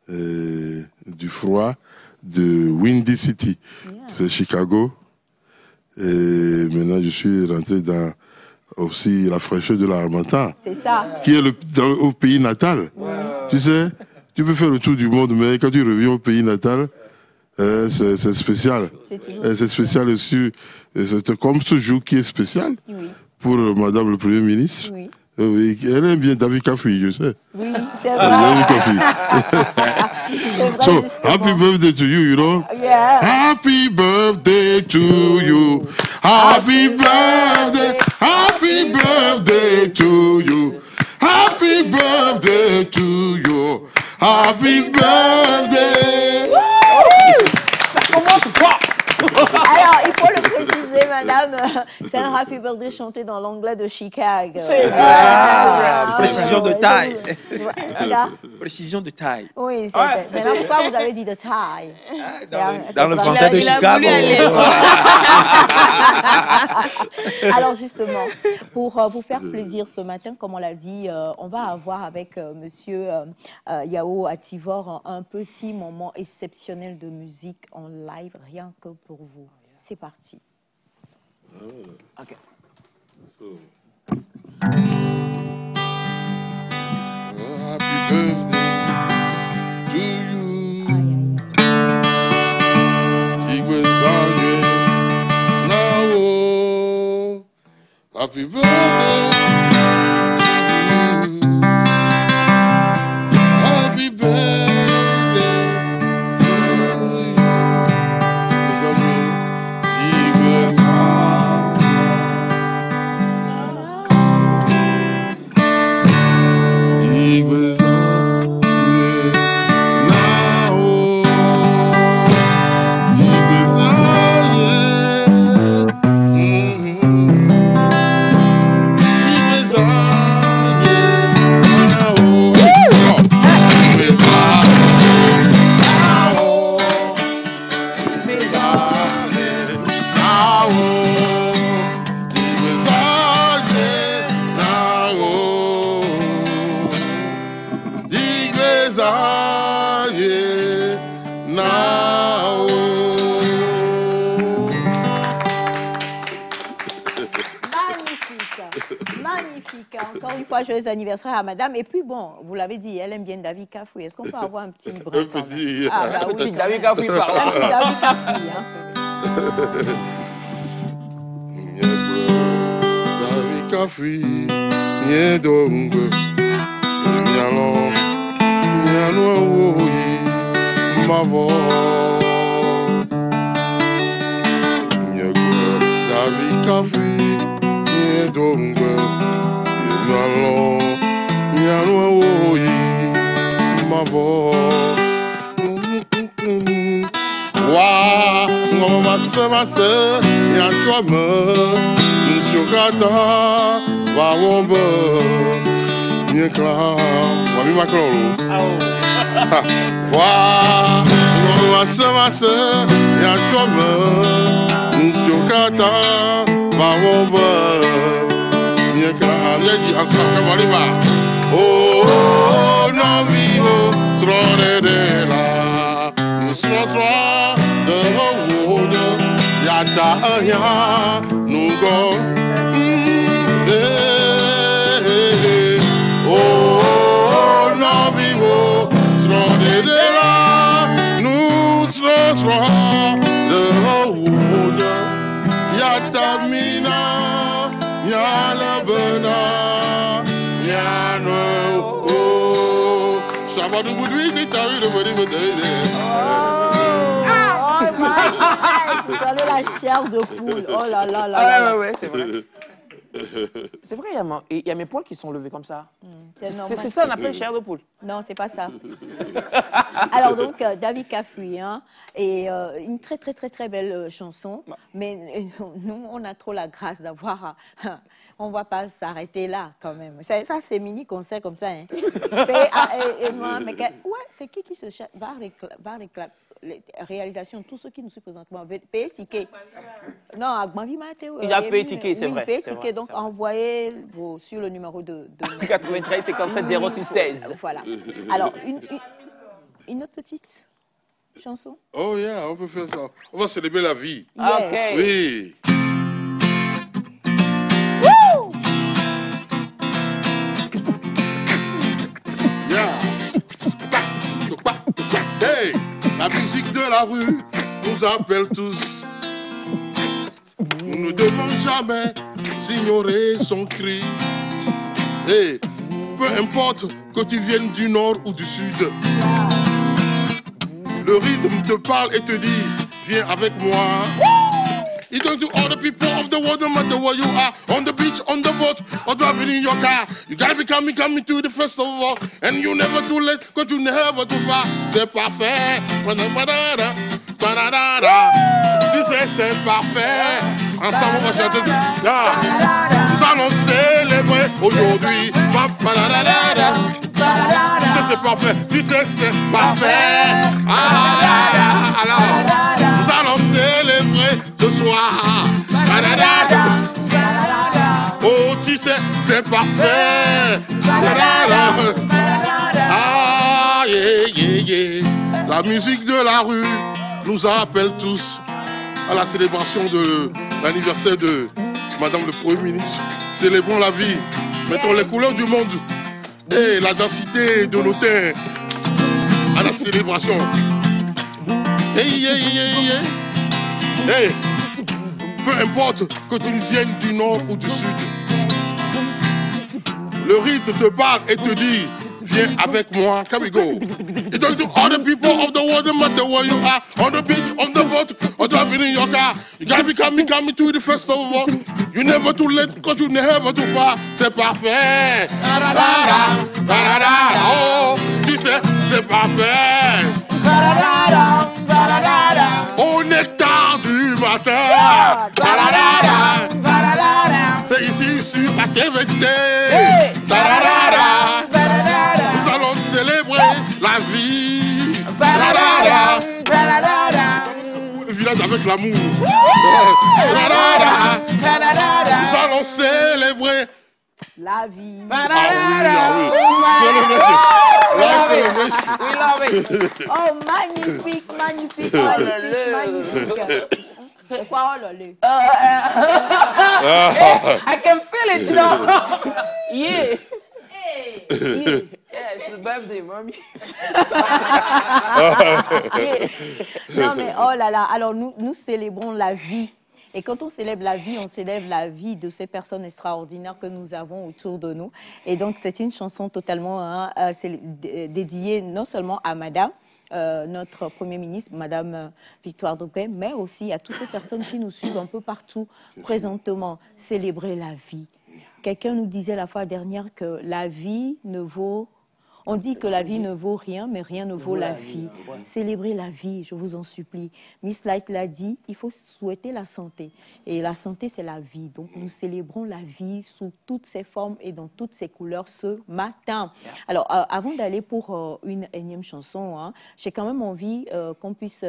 du froid de Windy City, c'est Chicago. Et maintenant, je suis rentré dans aussi la fraîcheur de l'Harmattan, qui est au pays natal. Tu sais, tu peux faire le tour du monde, mais quand tu reviens au pays natal, c'est spécial. C'est spécial aussi. C'est comme ce jour qui est spécial. Pour Madame le Premier ministre. Oui, elle aime bien David Kafi, je sais. Oui, c'est vrai. David Kafi. So, happy birthday to you, you know? Yeah. Happy birthday to you. Happy birthday to you. Happy birthday to you. Happy birthday. Ça commence fort. Alors, il faut le préciser, madame, c'est un Happy Birthday chanté dans l'anglais de Chicago. C'est vrai. Précision de taille. Précision de taille. Oui, c'est vrai. Maintenant, pourquoi vous avez dit de taille? Dans le français de Chicago. Alors, justement, pour vous faire plaisir ce matin, comme on l'a dit, on va avoir avec monsieur Yao Ativor un petit moment exceptionnel de musique en live, rien que pour vous. C'est parti. Ok. Happy birthday to you. Happy birthday to you. Happy birthday to you. Encore une fois, joyeux anniversaire à madame. Et puis bon, vous l'avez dit, elle aime bien David Kafoui. Est-ce qu'on peut avoir un petit brin quand même? Ah bah oui, David Kafoui par là. David Kafoui, hein. David Kafoui, nie dongo, mialon, miano woyi, mavo. David Kafoui, nie dongo. Miano, miano woyi, mavo. Wa, ngoma mase, ya chwame, nshokata, wa wobe, miekla, wa mi makrolo. Wa, ngoma mase, ya chwame, nshokata, wa wobe. Oh, non vivo, strone de la, musnoswa de wodo, yata anya, nugo. Oh, non vivo, strone de la, musnoswa de wodo, yata mina. Yala bena, yano, oh, ça va nous bouger, c'est ta vie de venir. Oh my God, ça la chair de poule. Oh là là là. Ouais, c'est vrai. C'est vrai, il y a mes poils qui sont levés comme ça. C'est ça qu'on appelle chair de poule. Non, c'est pas ça. Alors donc, David Kafoui, hein, et une très belle chanson. Mais nous, on a trop la grâce d'avoir... on ne va pas s'arrêter là, quand même. Ça, c'est mini-concert comme ça. Hein. C'est qui se va réclamer les réalisations, tous ceux qui nous suivent présentement, payer ticket. Non, à Gbanvi-Matéo. Il a payé ticket, c'est vrai. Payer ticket, donc envoyez sur le numéro de 93 57 06 16. Voilà. Alors, une autre petite chanson? Oh yeah, on peut faire ça. On va célébrer la vie. Yes. Ok. Oui. Hey, la musique de la rue nous appelle tous. Nous ne devons jamais ignorer son cri. Hey, peu importe que tu viennes du nord ou du sud, le rythme te parle et te dit, viens avec moi. It goes to all the people of the world, no matter where you are, on the beach, on the boat, or driving in your car. You gotta be coming to the festival, and you never too late, cause you never too far. C'est parfait. Si c'est parfait. Ensemble, on va chanter. Nous allons célébrer aujourd'hui. Tu sais, c'est parfait. Tu sais, c'est parfait. Alors, nous allons célébrer ce soir. Oh, tu sais, c'est parfait. Ah, yeah, yeah, yeah. La musique de la rue nous appelle tous à la célébration de l'anniversaire de Madame le Premier ministre. Célébrons la vie, mettons les couleurs du monde et la densité de nos terres à la célébration. Hey, hey, hey, hey. Hey. Peu importe que tu viennes du nord ou du sud, le rythme te parle et te dit, viens avec moi, can we go? It talks to all the people of the world, no matter where you are, on the beach, on the boat, or driving in your car. You gotta be coming to the festival. You never too late, because you never too far. C'est parfait. Oh, tu sais, c'est parfait. Au nectar du matin. C'est ici sur la TVT. Nous allons célébrer la vie. Le village avec l'amour. Nous allons célébrer la vie. Ah oui. We love it. Oh, magnifique, magnifique, magnifique, magnifique. Pourquoi on l'a lu? I can feel it, you know. Yeah. Yeah, it's the birthday, mommy. Non, mais oh là là, alors nous célébrons la vie. Et quand on célèbre la vie, on célèbre la vie de ces personnes extraordinaires que nous avons autour de nous. Et donc, c'est une chanson totalement dédiée non seulement à Madame, notre Premier ministre, Madame Victoire Dogbé, mais aussi à toutes ces personnes qui nous suivent un peu partout présentement. Célébrer la vie. Quelqu'un nous disait la fois dernière que la vie ne vaut... On dit que la vie ne vaut rien, mais rien ne vaut la vie. Célébrez la vie, je vous en supplie. Miss Light l'a dit, il faut souhaiter la santé. Et la santé, c'est la vie. Donc, nous célébrons la vie sous toutes ses formes et dans toutes ses couleurs ce matin. Alors, avant d'aller pour une énième chanson, hein, j'ai quand même envie qu'on puisse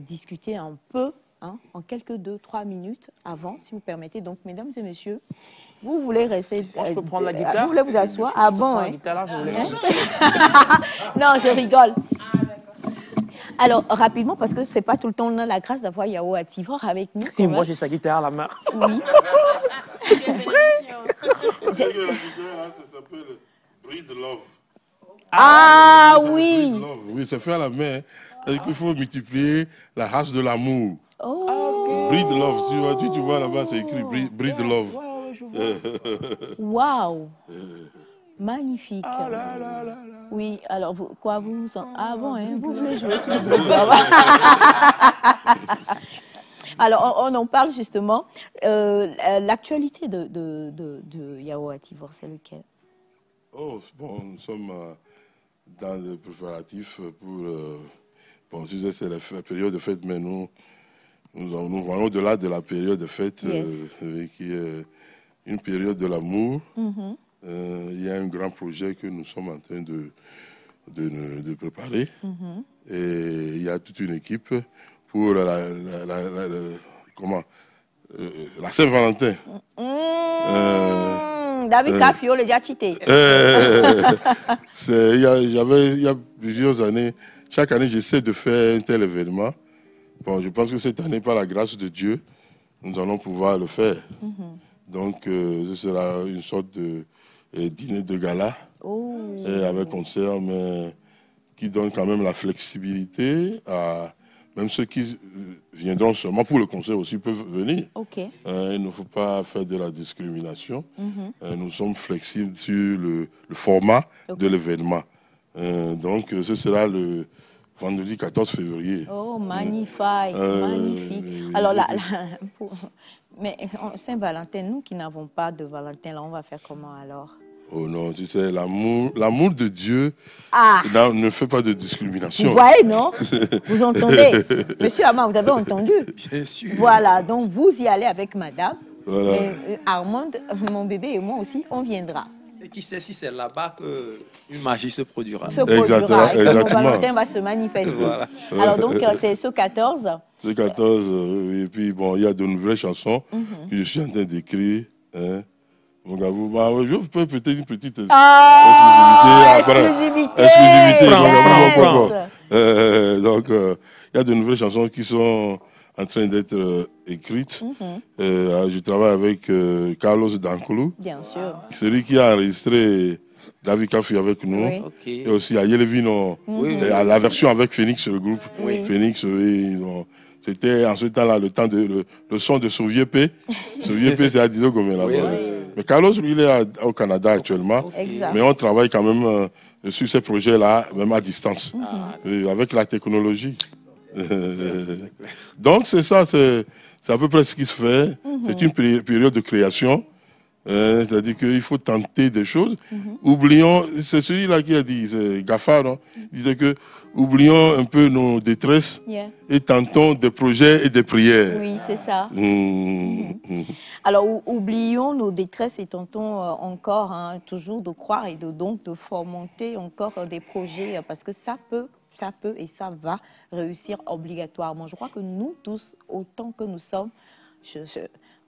discuter un peu, hein, en quelques 2-3 minutes avant, si vous permettez. Donc, mesdames et messieurs, vous voulez rester... Moi, je peux prendre la guitare. Vous voulez vous asseoir? Ah bon, la guitare, là, je voulais... Non, je rigole. Alors, rapidement, parce que c'est pas tout le temps, on a la grâce d'avoir Yao Ativor avec nous. Et moi, j'ai sa guitare à la main. Oui. C'est vrai. La guitare, là, ça s'appelle Breed Love. Ah oui. Love. Oui, c'est fait à la main. Il faut multiplier la race de l'amour. Oh. Breed Love. Tu vois là-bas, c'est écrit Breed Love. Waouh. Magnifique. Ah là là là là. Oui, alors vous, quoi vous ah bon, hein, vous voulez jouer sur le Breed Love. Alors, on en parle justement. L'actualité de Yao Ativor, c'est lequel? Oh, bon, nous sommes dans les préparatifs pour... bon, c'est la période de fête, mais nous voyons au-delà de la période de fête, Yes. qui est une période de l'amour. Mm-hmm. Il y a un grand projet que nous sommes en train de préparer. Mm-hmm. Et il y a toute une équipe pour la Saint-Valentin. David Kafio, le diachité. Il y a plusieurs années, chaque année, j'essaie de faire un tel événement. Bon, je pense que cette année, par la grâce de Dieu, nous allons pouvoir le faire. Mm-hmm. Donc, ce sera une sorte de dîner de gala, avec concert, mais qui donne quand même la flexibilité à même ceux qui viendront seulement pour le concert aussi peuvent venir. Okay. Il ne faut pas faire de la discrimination. Mm-hmm. Nous sommes flexibles sur le format de l'événement. Donc, ce sera le vendredi 14 février. Oh, magnifique, magnifique. Alors, mais Saint-Valentin, nous qui n'avons pas de Valentin, là, on va faire comment alors? Oh non, tu sais, l'amour de Dieu ne fait pas de discrimination. Vous voyez, non? Vous entendez? Monsieur Ama, vous avez entendu? Bien sûr. Voilà, donc vous y allez avec madame. Voilà. Et Armand, mon bébé et moi aussi, on viendra. Et qui sait si c'est là-bas qu'une magie se produira. Exactement. Et que Valentin va se manifester. Voilà. Alors donc, c'est ce 14. Ce 14, et puis bon, il y a de nouvelles chansons que je suis en train d'écrire. Hein. Mon gars, je peux peut-être une petite exclusivité. Donc, il y a de nouvelles chansons qui sont en train d'être écrites. Je travaille avec Carlos Dankoulou. Bien sûr. Celui qui a enregistré David Kafi avec nous. Oui. Okay. Et aussi à Yelevino, à la version avec Phoenix, le groupe. Oui. Phoenix, c'était en ce temps-là le temps de le son de Soviépe. Soviépe, c'est à Dido Gomé là-bas. Mais Carlos, lui, il est au Canada actuellement. Exact. Mais on travaille quand même sur ces projets-là, même à distance, avec la technologie. Donc, c'est ça, c'est à peu près ce qui se fait. C'est une période de création. C'est-à-dire qu'il faut tenter des choses. Oublions, c'est celui-là qui a dit, c'est Gaffard, non? Il disait que oublions un peu nos détresses et tentons des projets et des prières. Oui, c'est ça. Alors, oublions nos détresses et tentons encore, toujours de croire et donc de fomenter encore des projets parce que ça peut et ça va réussir obligatoirement. Je crois que nous tous, autant que nous sommes,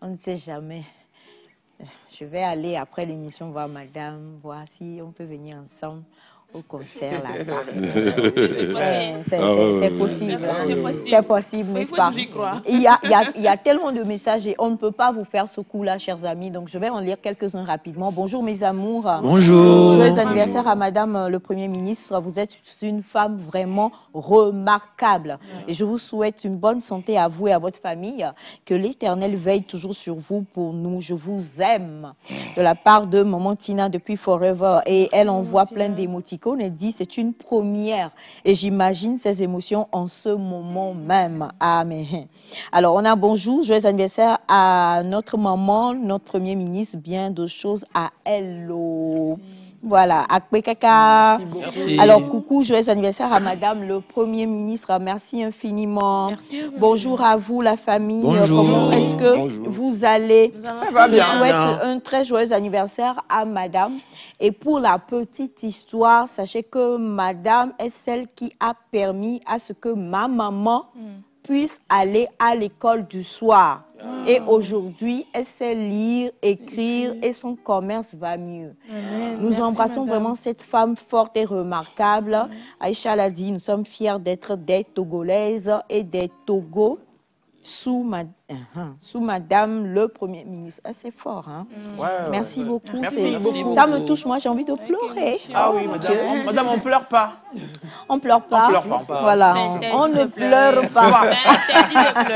on ne sait jamais. Je vais aller après l'émission voir madame, voir si on peut venir ensemble au concert là-bas. C'est possible. C'est possible, n'est-ce pas? Il y a tellement de messages et on ne peut pas vous faire ce coup-là, chers amis. Donc, je vais en lire quelques-uns rapidement. Bonjour, mes amours. Bonjour. Joyeux anniversaire à madame le Premier ministre. Vous êtes une femme vraiment remarquable. Et je vous souhaite une bonne santé à vous et à votre famille. Que l'Éternel veille toujours sur vous pour nous. Je vous aime. De la part de maman Tina depuis Forever. Et elle envoie plein d'émoticônes. Elle dit c'est une première et j'imagine ces émotions en ce moment même. Amen. Alors on a bonjour, joyeux anniversaire à notre maman, notre Premier ministre, bien de choses à Hello. Voilà, Akpekaka. Alors, coucou, joyeux anniversaire à madame le Premier ministre. Merci infiniment. Merci. Bonjour à vous, la famille. Bonjour. Comment est-ce que vous allez? Je souhaite un très joyeux anniversaire à madame. Et pour la petite histoire, sachez que madame est celle qui a permis à ce que ma maman puisse aller à l'école du soir. Et aujourd'hui, elle sait lire, écrire et son commerce va mieux. Nous embrassons vraiment cette femme forte et remarquable. Aïcha l'a dit, nous sommes fiers d'être des Togolaises et des Togo sous madame le Premier ministre. C'est fort, hein? Merci beaucoup. Merci beaucoup. Ça me touche, moi j'ai envie de pleurer. Ah oui, madame. Madame, on ne pleure pas. On ne pleure pas. Voilà, on ne pleure pas.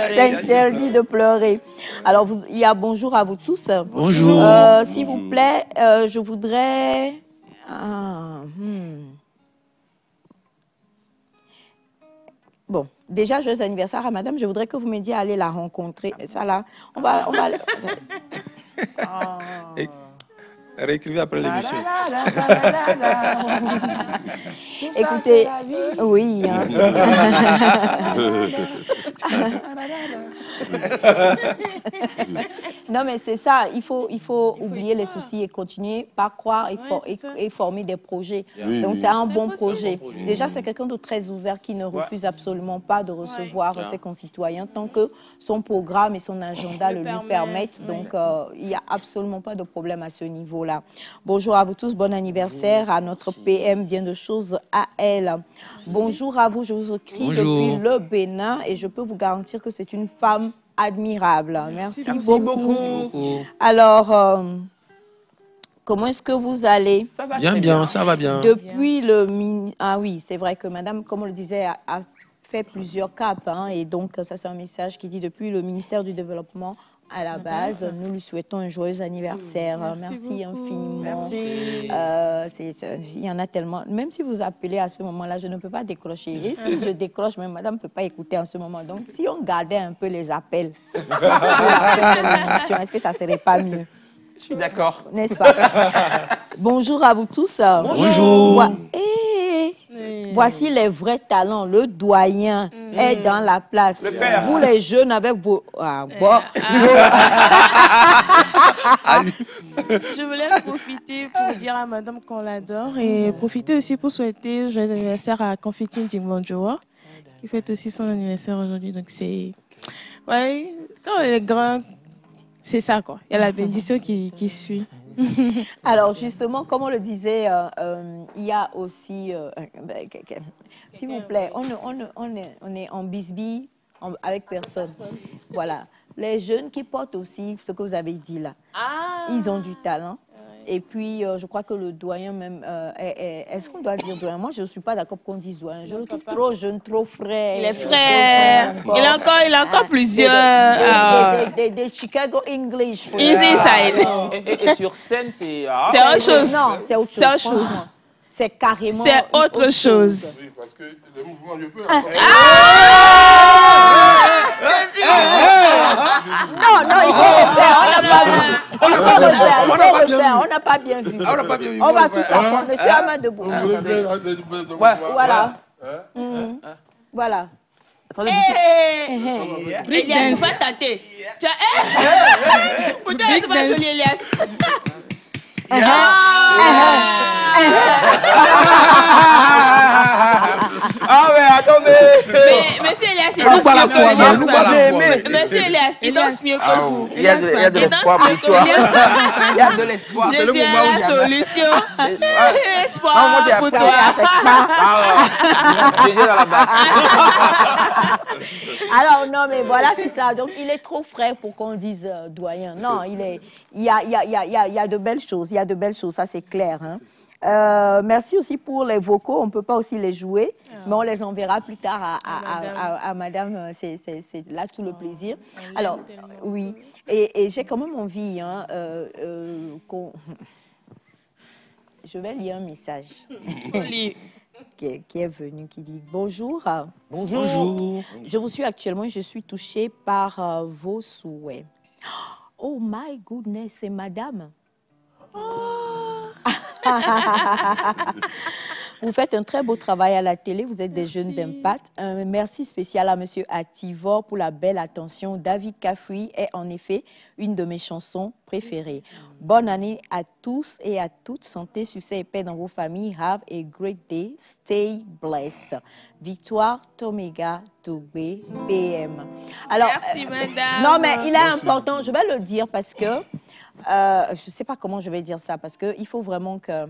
C'est interdit de pleurer. Alors, il y a bonjour à vous tous. Bonjour. S'il vous plaît, je voudrais... Bon, déjà, joyeux anniversaire à madame. Je voudrais que vous m'aidiez à aller la rencontrer. Et ça, là, on va... Réécrivez après l'émission. Écoutez, oui. Hein. Non, mais c'est ça. Il faut oublier les soucis et continuer par croire et former des projets. Donc, c'est un bon projet. Déjà, c'est quelqu'un de très ouvert qui ne refuse absolument pas de recevoir ses concitoyens tant que son programme et son agenda le lui permettent. Donc, il n'y a absolument pas de problème à ce niveau-là. Bonjour à vous tous. Bon anniversaire à notre PM. Bien de choses à elle. Bonjour à vous. Je vous écris depuis le Bénin et je peux vous garantir que c'est une femme admirable. Merci beaucoup. Alors, comment est-ce que vous allez? Ça va bien, ça va bien. Depuis le... Ah oui, c'est vrai que madame, comme on le disait, a fait plusieurs caps. Hein, et donc, ça, c'est un message qui dit depuis le ministère du Développement à la base, nous lui souhaitons un joyeux anniversaire. Merci infiniment. Merci. Il y en a tellement. Même si vous appelez à ce moment-là, je ne peux pas décrocher. Et si je décroche, même madame ne peut pas écouter en ce moment. Donc, si on gardait un peu les appels, est-ce que ça ne serait pas mieux? Je suis d'accord. N'est-ce pas? Bonjour à vous tous. Bonjour. Voici les vrais talents. Le doyen est dans la place. Le père. Vous les jeunes avec vos... Ah, bon. Je voulais profiter pour dire à madame qu'on l'adore et profiter aussi pour souhaiter joyeux anniversaire à Confitine Djimbanjoa qui fête aussi son anniversaire aujourd'hui. Donc c'est... Ouais, quand on est grand, c'est ça quoi. Il y a la bénédiction qui suit. Alors justement, comme on le disait, il y a aussi, s'il vous plaît, on est en bisbille avec personne. Voilà. Les jeunes qui portent aussi ce que vous avez dit là, ils ont du talent. Et puis, je crois que le doyen même, est-ce qu'on doit dire doyen? Moi, je ne suis pas d'accord qu'on dise doyen. Je le trouve trop jeune, trop frais. Il est frère. Il a encore plusieurs... Des Chicago English. Easy side. Et sur scène, c'est... C'est autre chose. Non, c'est autre chose. C'est autre chose. C'est carrément C'est autre chose. Oui, parce que le mouvement, je peux. Non, il faut le faire. On n'a pas bien vu. On va tous apprendre. Monsieur Ahmad debout. Voilà. Voilà. Elias, tu vas tâter. Pourtant, tu vas joli Elias. Ah mais attendez. Mais monsieur Elias, il danse mieux que vous. Monsieur Elias, il danse mieux que vous. Il y a de l'espoir pour toi. Il y a de l'espoir. Je suis à la solution. Espoir pour toi. Alors non, mais voilà, c'est ça. Donc il est trop frais pour qu'on dise doyen. Non, il y a de belles choses. Il y a de belles choses, ça c'est clair. Hein. Merci aussi pour les vocaux. On ne peut pas aussi les jouer, mais on les enverra plus tard à madame. C'est là tout le plaisir. Alors, oui. Et j'ai quand même envie hein, je vais lire un message qui est venu, qui dit « Bonjour. Bonjour. Je vous suis actuellement et je suis touchée par vos souhaits. » Oh my goodness, c'est madame. Vous faites un très beau travail à la télé, vous êtes des jeunes d'impact. Un merci spécial à monsieur Ativor pour la belle attention. David Kafui est en effet une de mes chansons préférées. Bonne année à tous et à toutes. Santé, succès et paix dans vos familles. Have a great day. Stay blessed. Victoire Tomega Toubé PM. Alors, merci madame. Non mais il est important, je vais le dire parce que je ne sais pas comment je vais dire ça, parce qu'il faut vraiment que...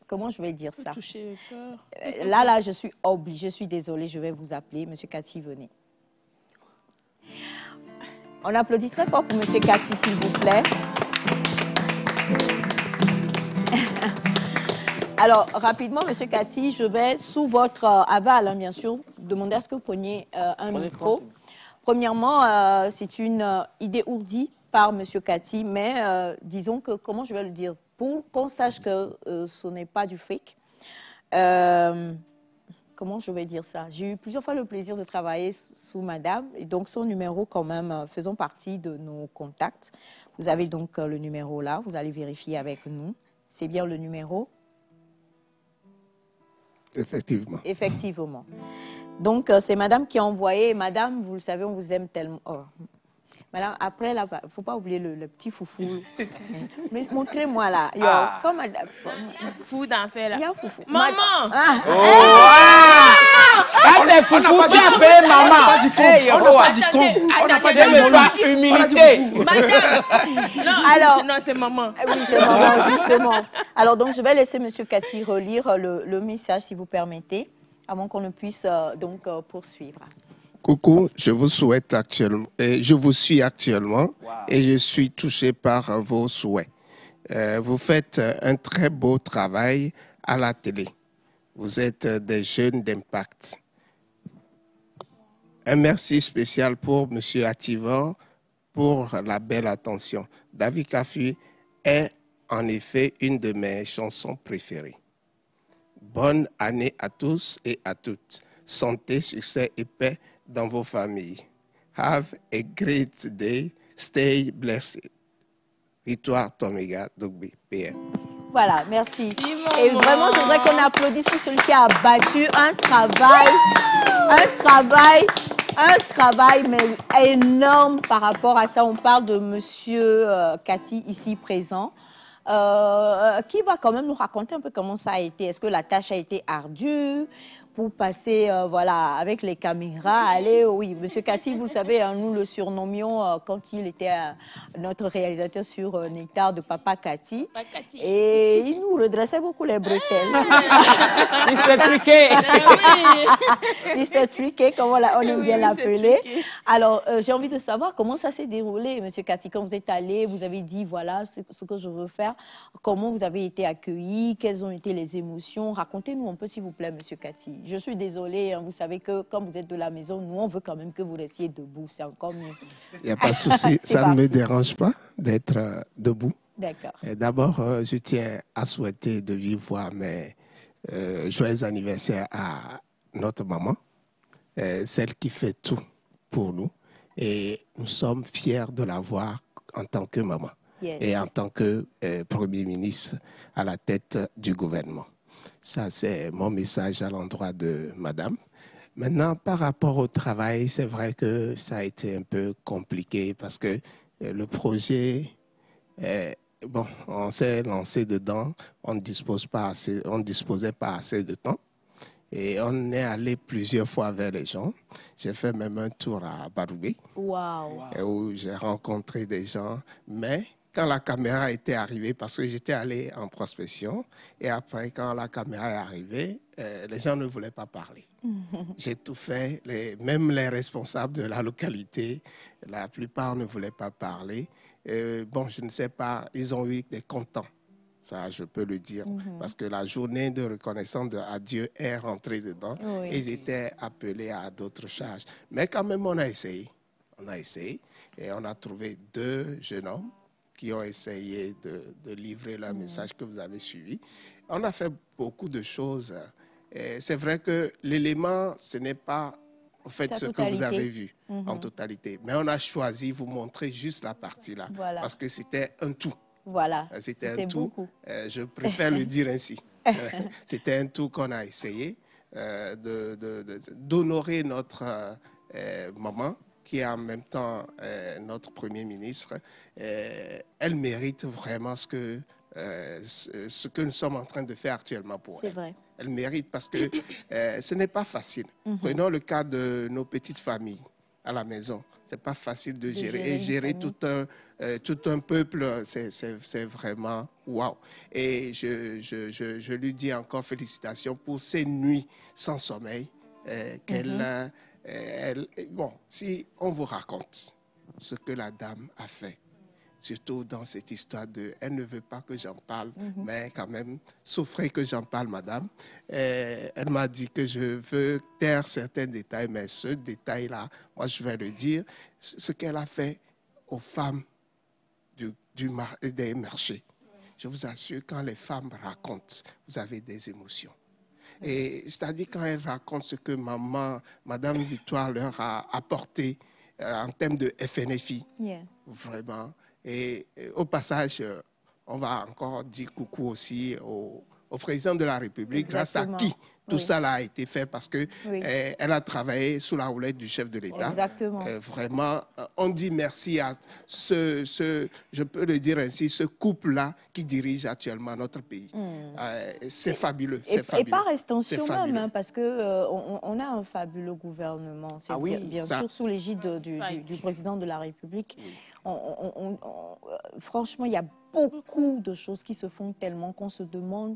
Comment je vais dire ça? Toucher le cœur. Là, je suis obligée, je suis désolée, je vais vous appeler. Monsieur Cathy, venez. On applaudit très fort pour Monsieur Cathy, s'il vous plaît. Alors, rapidement, Monsieur Cathy, je vais, sous votre aval, hein, bien sûr, demander à ce que vous preniez un micro. Premièrement, c'est une idée ourdie par Monsieur Cathy, mais disons que, comment je vais le dire, pour qu'on sache que ce n'est pas du fake. Comment je vais dire ça? J'ai eu plusieurs fois le plaisir de travailler sous madame, et donc son numéro quand même faisant partie de nos contacts. Vous avez donc le numéro là, vous allez vérifier avec nous. C'est bien le numéro? Effectivement. Effectivement. Donc, c'est madame qui a envoyé. Madame, vous le savez, on vous aime tellement. Oh. Madame, après, il ne faut pas oublier le petit foufou. Mais montrez-moi là. Yo, comme madame. Fou d'enfer là. Il y a foufou. Maman! C'est foufou, tu as appelé maman. On n'a pas dit con. On n'a pas dit humilité. Alors, non, c'est maman. Oui, c'est maman, justement. Alors, donc, je vais laisser Monsieur Cathy relire le message, si vous permettez, avant qu'on ne puisse donc poursuivre. Coucou, je vous souhaite actuellement, je vous suis actuellement et je suis touché par vos souhaits. Vous faites un très beau travail à la télé. Vous êtes des jeunes d'impact. Un merci spécial pour M. Ativor pour la belle attention. David Kafui est en effet une de mes chansons préférées. Bonne année à tous et à toutes. Santé, succès et paix dans vos familles. Have a great day. Stay blessed. Victoire Tomega Dogbe, PM. Voilà, merci. Et vraiment, je voudrais qu'on applaudisse pour celui qui a battu un travail, mais énorme par rapport à ça. On parle de Monsieur Cathy, ici présent, qui va quand même nous raconter un peu comment ça a été. Est-ce que la tâche a été ardue pour passer, voilà, avec les caméras, aller, oui, Monsieur Cathy, vous le savez, hein, nous le surnommions quand il était notre réalisateur sur Nectar de Papa Cathy. Et il nous redressait beaucoup les bretelles. Mr. Triquet. Mr. Triquet, comme on aime bien l'appeler. Alors, j'ai envie de savoir comment ça s'est déroulé, Monsieur Cathy, quand vous êtes allé, vous avez dit, voilà, c'est ce que je veux faire. Comment vous avez été accueilli? Quelles ont été les émotions? Racontez-nous un peu, s'il vous plaît, Monsieur Cathy. Je suis désolée, hein, vous savez que comme vous êtes de la maison, nous, on veut quand même que vous restiez debout. C'est encore mieux. Il n'y a pas de souci, ça ne me dérange pas d'être debout. D'accord. D'abord, je tiens à souhaiter de vive voix mes joyeux anniversaire à notre maman, celle qui fait tout pour nous. Et nous sommes fiers de la voir en tant que maman et en tant que Premier ministre à la tête du gouvernement. Ça, c'est mon message à l'endroit de madame. Maintenant, par rapport au travail, c'est vrai que ça a été un peu compliqué parce que le projet, bon, on s'est lancé dedans, on ne disposait pas assez de temps. Et on est allé plusieurs fois vers les gens. J'ai fait même un tour à Baroubé, où j'ai rencontré des gens. Mais quand la caméra était arrivée, parce que j'étais allé en prospection, et après, quand la caméra est arrivée, les gens ne voulaient pas parler. J'ai tout fait, même les responsables de la localité, la plupart ne voulaient pas parler. Bon, je ne sais pas, ils ont eu des contents. Ça, je peux le dire, parce que la journée de reconnaissance de Adieu est rentrée dedans. Oui. Ils étaient appelés à d'autres charges. Mais quand même, on a essayé. On a essayé et on a trouvé 2 jeunes hommes qui ont essayé de livrer leur message que vous avez suivi. On a fait beaucoup de choses. C'est vrai que l'élément, ce n'est pas en fait ce que vous avez vu en totalité. Mais on a choisi de vous montrer juste la partie là, parce que c'était un tout. Voilà, c'était un tout. Je préfère le dire ainsi. C'était un tout qu'on a essayé d'honorer notre maman, qui est en même temps notre Premier ministre. Elle mérite vraiment ce que nous sommes en train de faire actuellement pour elle. C'est vrai. Elle mérite parce que ce n'est pas facile. Prenons le cas de nos petites familles à la maison. C'est pas facile de gérer. Et gérer tout un peuple, c'est vraiment waouh. Et je lui dis encore félicitations pour ces nuits sans sommeil. Bon, si on vous raconte ce que la dame a fait, surtout dans cette histoire elle ne veut pas que j'en parle, mais quand même, souffrez que j'en parle, madame. Elle m'a dit que je veux taire certains détails, mais ce détail-là, moi, je vais le dire. Ce qu'elle a fait aux femmes des marchés. Je vous assure, quand les femmes racontent, vous avez des émotions. Et c'est-à-dire quand elles racontent ce que Madame Victoire leur a apporté en termes de FNFI, vraiment. Et au passage, on va encore dire coucou aussi au président de la République, grâce à qui tout ça a été fait, parce que elle a travaillé sous la houlette du chef de l'État. Vraiment, on dit merci à je peux le dire ainsi, ce couple-là qui dirige actuellement notre pays. C'est fabuleux. Et par extension même, hein, parce qu'on a un fabuleux gouvernement. Bien sûr, sous l'égide du président de la République. Franchement, il y a beaucoup de choses qui se font tellement qu'on se demande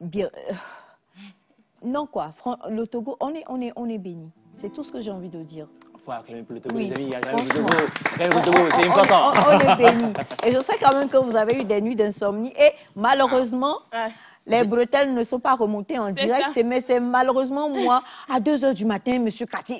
bien. Non quoi, le Togo, on est béni. C'est tout ce que j'ai envie de dire. Il faut acclamer pour le Togo, les amis. C'est important. On est béni. Et je sais quand même que vous avez eu des nuits d'insomnie et malheureusement, les bretelles ne sont pas remontées en direct. Mais c'est malheureusement moi, à 2 h du matin, Monsieur Cathy.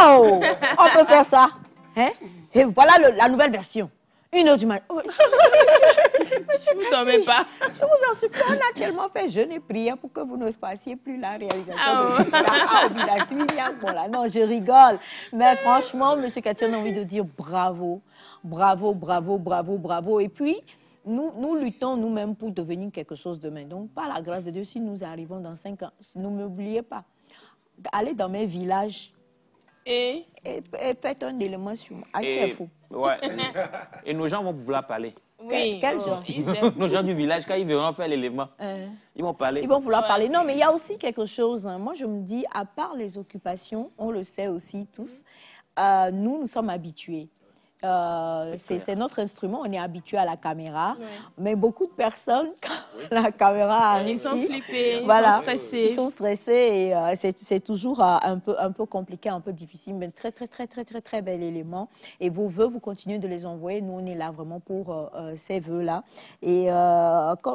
Oh, on peut faire ça. Hein? Et voilà la nouvelle version. 1h du matin. Monsieur, vous ne dormez pas. Je vous en supplie, on a tellement fait jeûne et prière pour que vous ne fassiez plus la réalisation de bon, là, non, je rigole. Mais franchement, M. Cathy, on a envie de dire bravo. Bravo, bravo, bravo, bravo. Et puis, nous luttons nous-mêmes pour devenir quelque chose demain. Donc, par la grâce de Dieu, si nous arrivons dans 5 ans, ne m'oubliez pas. Allez dans mes villages et faites un élément sur moi. Ouais. Et nos gens vont pouvoir parler. Oui. Quel genre? Nos gens du village, quand ils verront faire l'élément, ils vont parler. Ils vont vouloir parler. Non, mais il y a aussi quelque chose. Hein. Moi, je me dis, à part les occupations, on le sait aussi tous, nous sommes habitués. C'est notre instrument, on est habitué à la caméra, mais beaucoup de personnes, quand la caméra arrive, ils sont flippés, voilà, ils sont stressés. Ils sont stressés et c'est toujours un peu compliqué, un peu difficile, mais très bel élément. Et vos vœux, vous continuez de les envoyer. Nous, on est là vraiment pour ces vœux-là. Et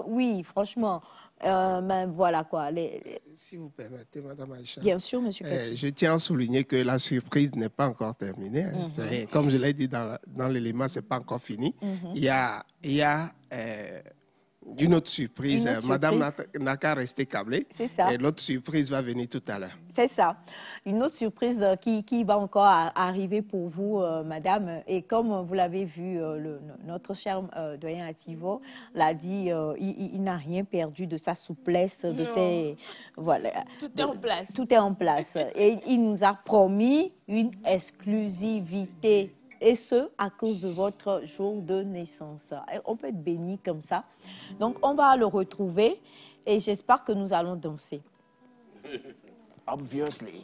oui, franchement... ben voilà quoi. Si vous permettez, Madame Aïcha. Bien sûr, Monsieur Cathy. Je tiens à souligner que la surprise n'est pas encore terminée. Hein. Comme je l'ai dit dans l'élément, c'est pas encore fini. Il y a une autre surprise. Madame n'a qu'à rester câblée. C'est ça. Et l'autre surprise va venir tout à l'heure. C'est ça. Une autre surprise qui va encore arriver pour vous, Madame. Et comme vous l'avez vu, notre cher doyen Ativo l'a dit, il n'a rien perdu de sa souplesse, de ses... Voilà. Tout est en place. Tout est en place. Et il nous a promis une exclusivité. Et ce, à cause de votre jour de naissance. On peut être béni comme ça. Donc, on va le retrouver et j'espère que nous allons danser. Obviously.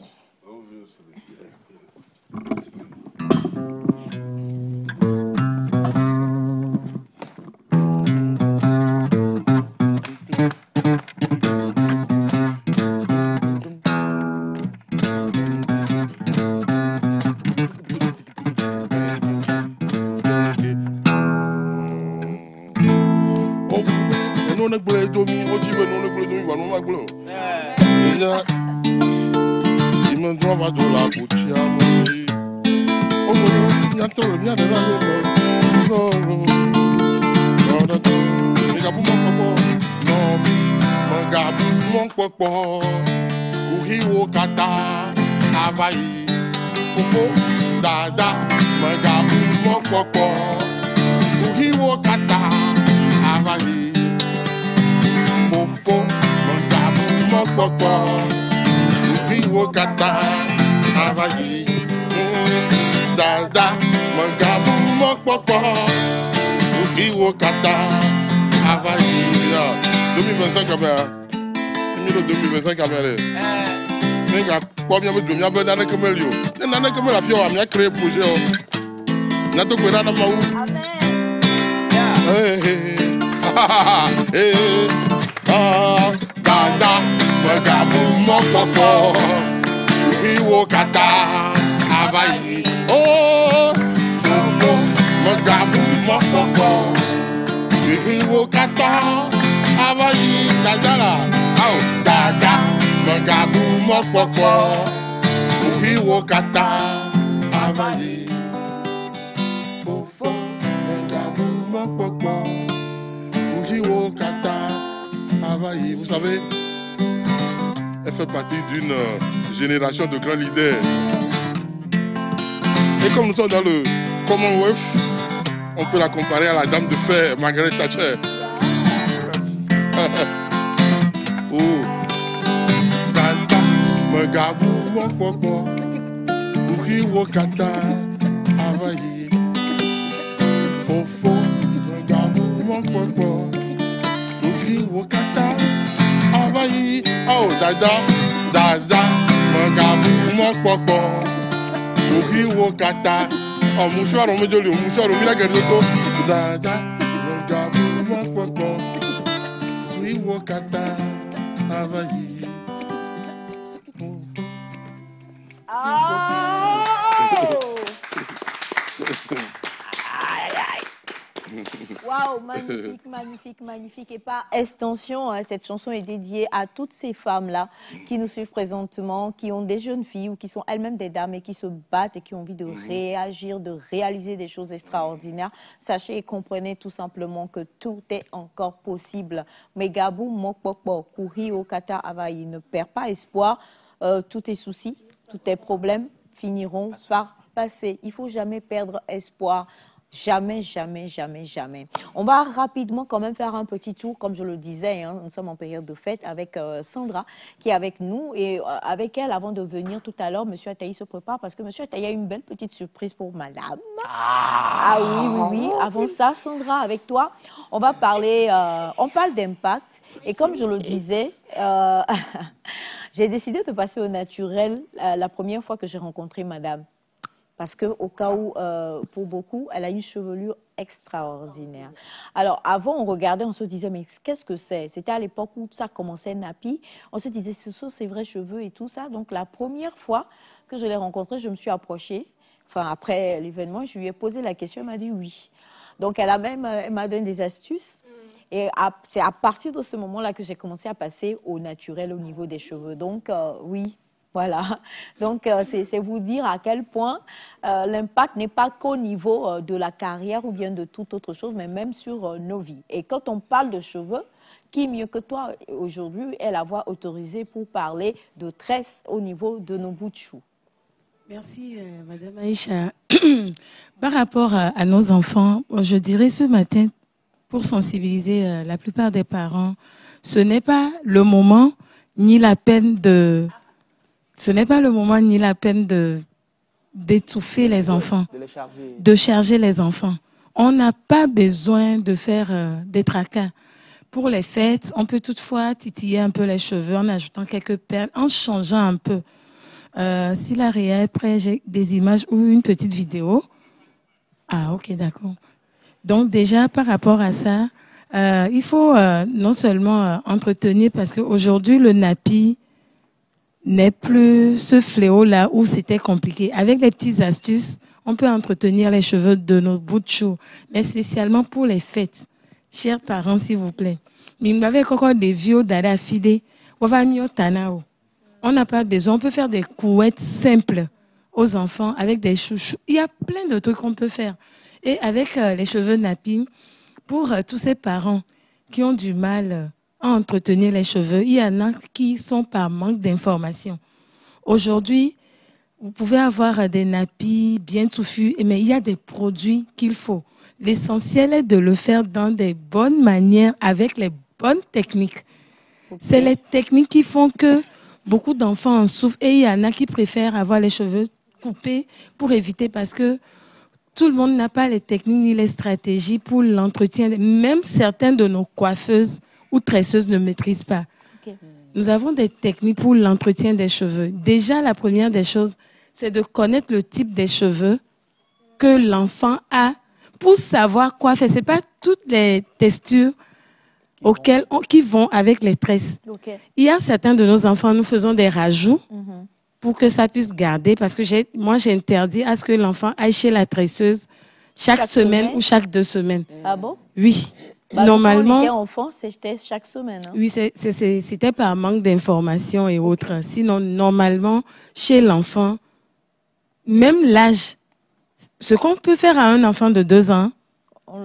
Vous savez, elle fait partie d'une génération de grands leaders. Et comme nous sommes dans le Commonwealth, on peut la comparer à la dame de fer, Margaret Thatcher. Oh. Oh, dada, dada, mangabu, mokpokpo, uhi wokata, oh, mouchoir, on me dit le mouchoir, on me dit la gueule de dos, dada, mangabu, mokpokpo, uhi wokata, avayi. Wow! Waouh, magnifique, magnifique, magnifique. Et par extension, cette chanson est dédiée à toutes ces femmes-là qui nous suivent présentement, qui ont des jeunes filles ou qui sont elles-mêmes des dames et qui se battent et qui ont envie de réagir, de réaliser des choses extraordinaires. Sachez et comprenez tout simplement que tout est encore possible. Megabou, Mokpokpo, Kouri, Okata, Avaï, ne perds pas espoir. Tous tes soucis, tous tes problèmes finiront par passer. Il ne faut jamais perdre espoir. Jamais, jamais, jamais, jamais. On va rapidement quand même faire un petit tour, comme je le disais, hein, nous sommes en période de fête avec Sandra qui est avec nous. Et avec elle, avant de venir tout à l'heure, M. Ataï se prépare parce que M. Ataï a une belle petite surprise pour madame. Ah oui, oui, oui. Avant ça, Sandra, avec toi, on va parler, on parle d'impact. Et comme je le disais, j'ai décidé de passer au naturel la première fois que j'ai rencontré madame. Parce qu'au cas où, pour beaucoup, elle a une chevelure extraordinaire. Alors, avant, on regardait, on se disait, mais qu'est-ce que c'est? C'était à l'époque où ça commençait nappy. On se disait, ce sont ses vrais cheveux et tout ça. Donc, la première fois que je l'ai rencontrée, je me suis approchée. Enfin, après l'événement, je lui ai posé la question, elle m'a dit oui. Donc, elle m'a donné des astuces. Et c'est à partir de ce moment-là que j'ai commencé à passer au naturel au niveau des cheveux. Donc, oui. Voilà, donc c'est vous dire à quel point l'impact n'est pas qu'au niveau de la carrière ou bien de toute autre chose, mais même sur nos vies. Et quand on parle de cheveux, qui mieux que toi aujourd'hui est la voix autorisée pour parler de tresse au niveau de nos bouts de chou? Merci Madame Aïcha. Par rapport à nos enfants, je dirais ce matin, pour sensibiliser la plupart des parents, ce n'est pas le moment ni la peine de... Ce n'est pas le moment ni la peine d'étouffer les enfants, de charger les enfants. On n'a pas besoin de faire des tracas. Pour les fêtes, on peut toutefois titiller un peu les cheveux en ajoutant quelques perles, en changeant un peu. Si la réa est prête, j'ai des images ou une petite vidéo. Ah, ok, d'accord. Donc déjà, par rapport à ça, il faut non seulement entretenir, parce qu'aujourd'hui, le nappy n'est plus ce fléau-là où c'était compliqué. Avec des petites astuces, on peut entretenir les cheveux de nos bouts de chou, mais spécialement pour les fêtes. Chers parents, s'il vous plaît, on n'a pas besoin, on peut faire des couettes simples aux enfants avec des chouchous. Il y a plein de trucs qu'on peut faire. Et avec les cheveux nappy, pour tous ces parents qui ont du mal à entretenir les cheveux, il y en a qui sont par manque d'information. Aujourd'hui, vous pouvez avoir des nappys bien touffus, mais il y a des produits qu'il faut. L'essentiel est de le faire dans des bonnes manières, avec les bonnes techniques. Okay. C'est les techniques qui font que beaucoup d'enfants en souffrent et il y en a qui préfèrent avoir les cheveux coupés pour éviter, parce que tout le monde n'a pas les techniques ni les stratégies pour l'entretien. Même certaines de nos coiffeuses ou tresseuses ne maîtrisent pas. Okay. Nous avons des techniques pour l'entretien des cheveux. Déjà, la première des choses, c'est de connaître le type des cheveux que l'enfant a pour savoir quoi faire. Ce n'est pas toutes les textures qui vont avec les tresses. Okay. Il y a certains de nos enfants, nous faisons des rajouts pour que ça puisse garder, parce que moi, j'ai interdit à ce que l'enfant aille chez la tresseuse chaque semaine ou chaque 2 semaines. Ah bon? Oui. Bah, normalement, quand on était enfant, c'était chaque semaine. Hein? Oui, c'était par manque d'informations et autres. Sinon, normalement, chez l'enfant, même l'âge, ce qu'on peut faire à un enfant de 2 ans,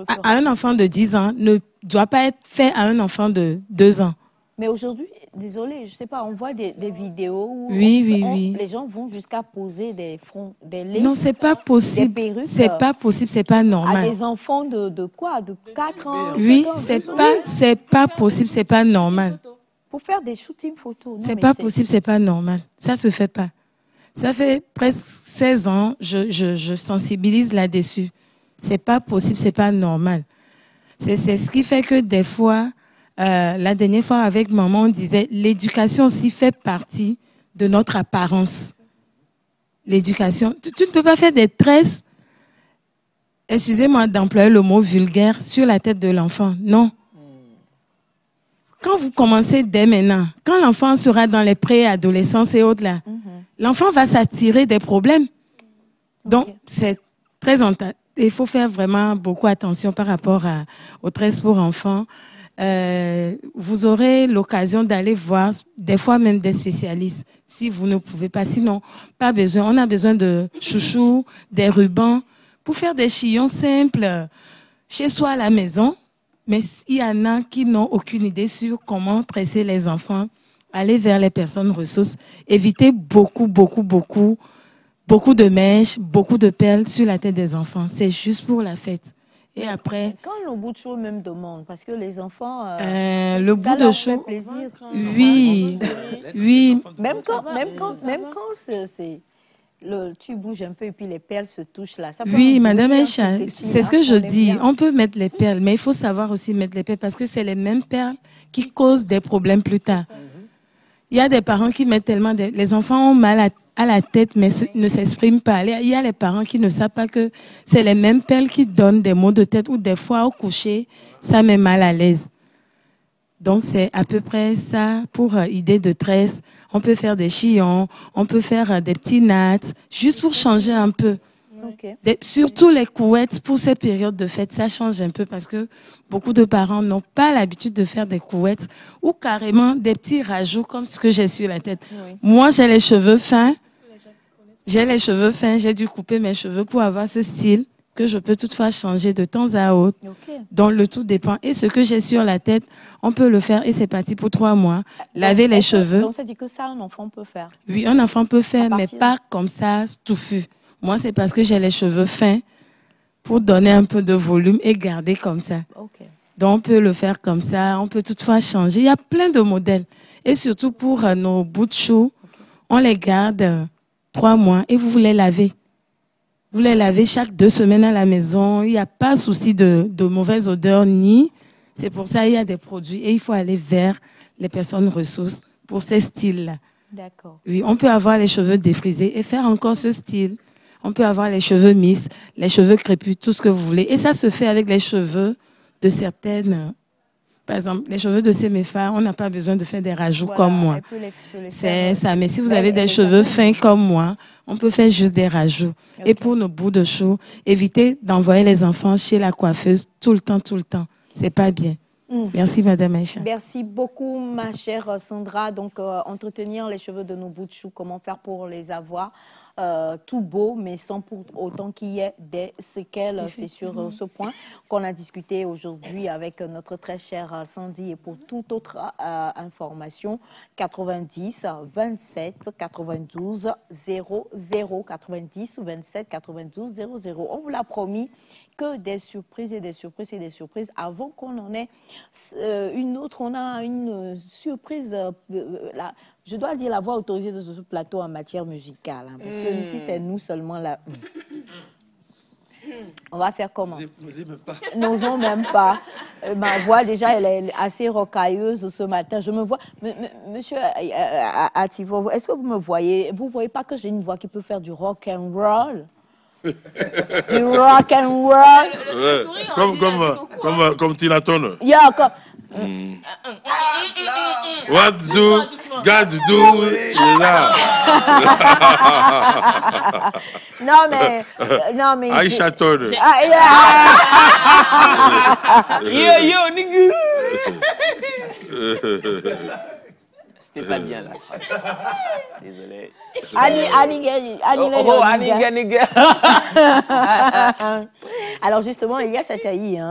à un enfant de 10 ans, ne doit pas être fait à un enfant de 2 ans. Mais aujourd'hui, désolé, je sais pas, on voit des vidéos où les gens vont jusqu'à poser des fronts, des laces. Non, c'est pas possible. Des perruques. C'est pas possible, c'est pas normal. À des enfants de quoi? De 4 ans? Oui, c'est pas possible, c'est pas normal. Pour faire des shootings photos. C'est pas possible, c'est pas normal. Ça se fait pas. Ça fait presque 16 ans, je sensibilise là-dessus. C'est pas possible, c'est pas normal. C'est ce qui fait que des fois, la dernière fois avec maman, on disait l'éducation aussi fait partie de notre apparence. L'éducation. Tu ne peux pas faire des tresses, excusez-moi d'employer le mot vulgaire, sur la tête de l'enfant. Non. Quand vous commencez dès maintenant, quand l'enfant sera dans les préadolescences et autres là, l'enfant va s'attirer des problèmes. Donc, c'est très il faut faire vraiment beaucoup attention par rapport aux tresses pour enfants. Vous aurez l'occasion d'aller voir, des fois même des spécialistes, si vous ne pouvez pas. Sinon, pas besoin. On a besoin de chouchous, des rubans, pour faire des chillons simples chez soi à la maison. Mais il y en a qui n'ont aucune idée sur comment tresser les enfants. Aller vers les personnes ressources. Évitez beaucoup de mèches, beaucoup de perles sur la tête des enfants. C'est juste pour la fête. Et après... Quand le bout de chou même demande, parce que les enfants... le bout de chou... plaisir. Oui, oui. Même quand c'est... Tu bouges un peu et puis les perles se touchent là. Ça oui, Madame Aïcha, c'est ce que je dis. On peut mettre les perles, mais il faut savoir aussi mettre les perles parce que c'est les mêmes perles qui causent des problèmes plus tard. Il y a des parents qui mettent tellement... Les enfants ont mal à la tête, mais ne s'expriment pas. Il y a les parents qui ne savent pas que c'est les mêmes perles qui donnent des maux de tête ou des fois au coucher, ça met mal à l'aise. Donc, c'est à peu près ça pour idée de tresse. On peut faire des chillons, on peut faire des petits nattes, juste pour changer un peu. Okay. Surtout les couettes, pour ces périodes de fête, ça change un peu parce que beaucoup de parents n'ont pas l'habitude de faire des couettes ou carrément des petits rajouts comme ce que j'ai sur la tête. Oui. Moi, j'ai les cheveux fins. J'ai dû couper mes cheveux pour avoir ce style que je peux toutefois changer de temps à autre. Okay. Donc, le tout dépend. Et ce que j'ai sur la tête, on peut le faire et c'est parti pour 3 mois. Laver les cheveux. Donc, ça dit que ça, un enfant peut faire? Oui, un enfant peut faire, mais pas comme ça, touffu. Moi, c'est parce que j'ai les cheveux fins pour donner un peu de volume et garder comme ça. Okay. Donc, on peut le faire comme ça. On peut toutefois changer. Il y a plein de modèles. Et surtout pour nos bouts de chou, on les garde 3 mois et vous les lavez. Vous les lavez chaque 2 semaines à la maison. Il n'y a pas souci de mauvaise odeur ni. C'est pour ça qu'il y a des produits. Et il faut aller vers les personnes ressources pour ces styles-là. D'accord. Oui, on peut avoir les cheveux défrisés et faire encore ce style. On peut avoir les cheveux misses, les cheveux crépus, tout ce que vous voulez. Et ça se fait avec les cheveux de certaines... Par exemple, les cheveux de Séméfa, on n'a pas besoin de faire des rajouts comme moi. C'est ça. Mais si vous avez des cheveux fins comme moi, on peut faire juste des rajouts. Okay. Et pour nos bouts de chou, évitez d'envoyer les enfants chez la coiffeuse tout le temps. C'est pas bien. Merci, Madame Aïcha. Merci beaucoup, ma chère Sandra. Donc, entretenir les cheveux de nos bouts de chou, comment faire pour les avoir tout beau, mais sans pour autant qu'il y ait des séquelles. C'est sur ce point qu'on a discuté aujourd'hui avec notre très chère Sandy. Et pour toute autre information, 90 27 92 00 90 27 92 00. On vous l'a promis que des surprises et des surprises et des surprises. Avant qu'on en ait une autre, on a une surprise là. Je dois dire la voix autorisée de ce plateau en matière musicale. Hein, parce que si c'est nous seulement là, on va faire comment? N'osons même pas. Ma voix, déjà, elle est assez rocailleuse ce matin. Je me vois... Monsieur Ativo, est-ce que vous me voyez? Vous ne voyez pas que j'ai une voix qui peut faire du rock and roll? Du rock and roll? Comme Tina Turner. Yeah, comme... What do God do? Non mais Aïcha Turner. Yo nigga. C'était pas bien là. Désolé. Alors justement, Elias Ataï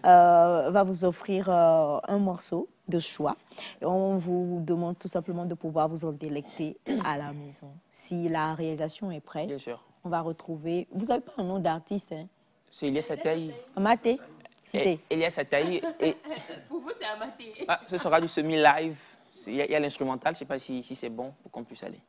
va vous offrir un morceau de choix. Et on vous demande tout simplement de pouvoir vous en délecter à la maison. Si la réalisation est prête, bien sûr. On va retrouver... Vous n'avez pas un nom d'artiste, hein? C'est Elias Ataï. Amaté? Cité. Elias Ataï. Et... Pour vous, c'est Amaté. Ah, ce sera du semi-live. Il y a l'instrumental, je ne sais pas si c'est bon pour qu'on puisse aller.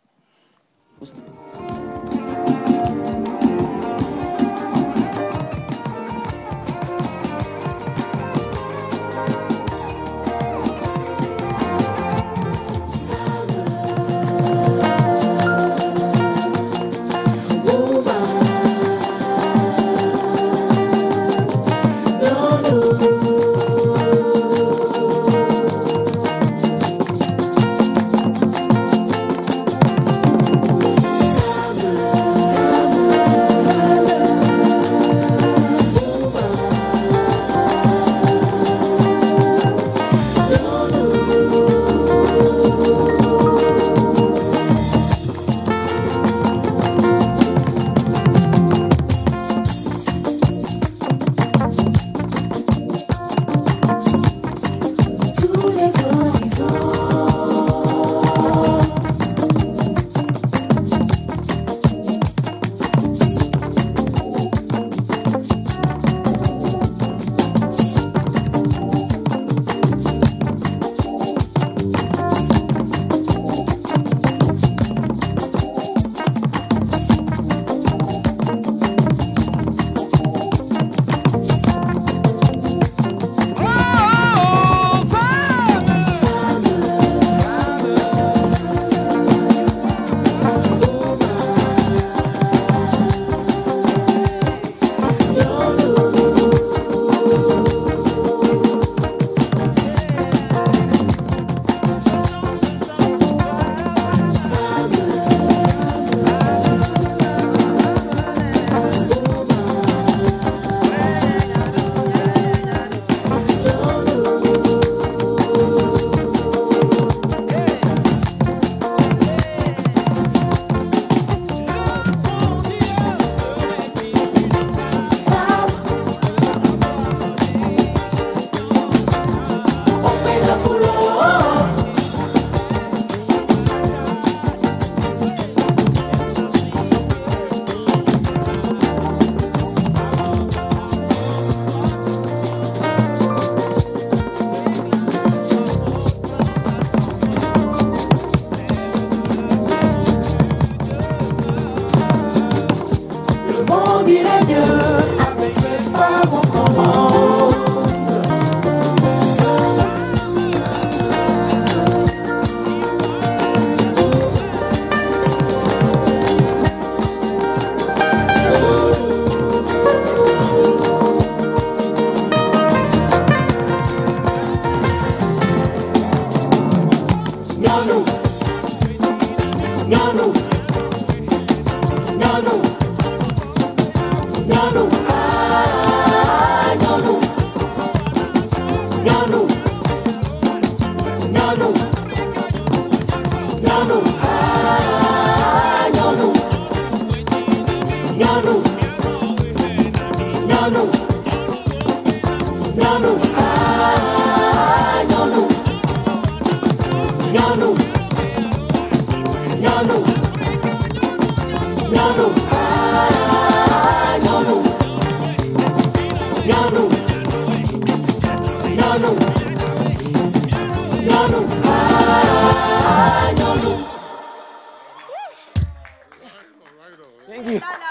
monde irait mieux avec les femmes aux commandes.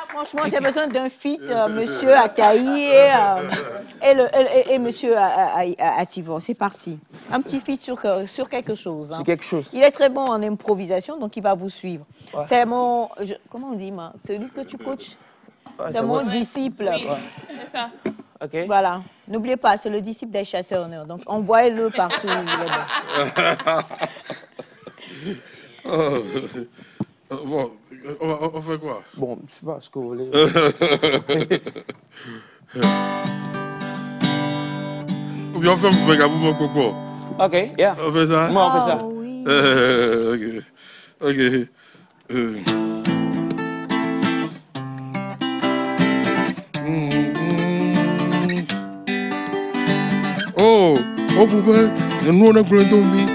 Franchement, j'ai besoin d'un feat, monsieur Akaï et monsieur Ativon. C'est parti. Un petit feat sur quelque chose. Hein. Sur quelque chose. Il est très bon en improvisation, donc il va vous suivre. Ouais. C'est mon... comment on dit, moi? Celui que tu coaches? Ouais, c'est mon disciple. Oui, c'est ça. Okay. Voilà. N'oubliez pas, c'est le disciple d'Aisha Turner. Donc, envoyez-le partout. Bon, on fait quoi? Bon, je sais pas ce que vous voulez. Ou bien on fait un Megabou mon coco. Ok, yeah. On fait ça? Moi, on fait ça. Oui. Ok. Oh, poupée, nous on a plein d'omis.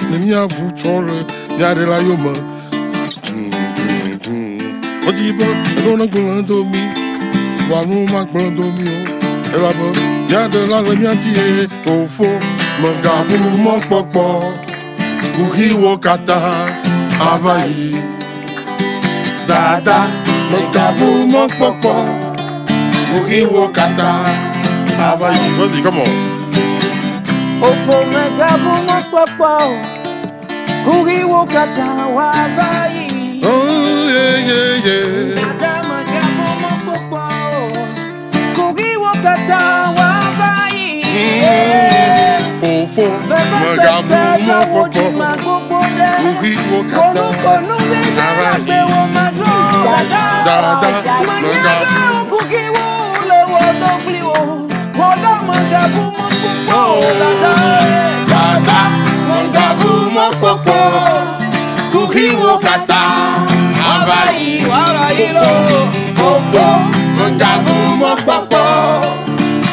Nous y avons troll, y a de la yoma. On dit pas, nous on a plein d'omis. Nous on a plein d'omis. Et là-bas, y a de la lumière au fond. Mon gabou, mon popo. Kouri wokata, avayi. Dada, mon gabou, mon popo. Kouri wokata, avayi. Vas-y, comment? Ofo megabu mopopo, kuri wokata wabayi. Oh yeah. Dada megabu mopopo, kuri wokata wabayi. Fofo megabu mopopo, kuri wokata wabayi. Dada megabu kuri wole wodobliwo, wodomegabu mopopo. Dada, mon gabou, mon popo, kouri wokata, avayi, fofo, mon gabou, mon popo,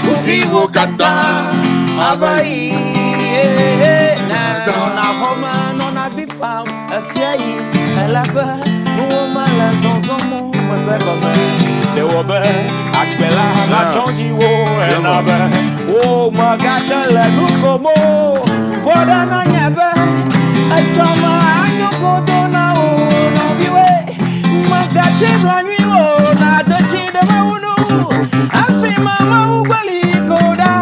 kouri wokata, avayi. Non a Roma, non a bifam, asiayi, elaba, nous mala zonzomo, moi comme de wobe, akbela, la chonjiwo, enabe. Oh, my God, la nukomo, voda na nyebe, achoma anyo godona o na biwe, magache blanui o na dochi de maunu, asi mama ugali koda,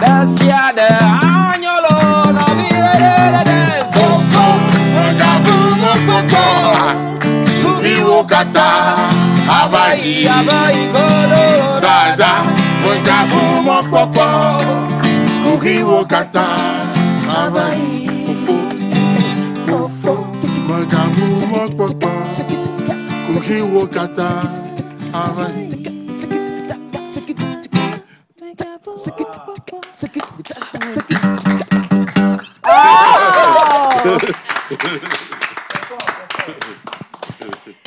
dasia de anyolo na biwe de fofo, Magabu mokoko, kuri wokata, avayi, godo, dada, Magabu mokoko, kouri wokata, avayi, fofo, Magabu mokoko, kouri wokata, avayi.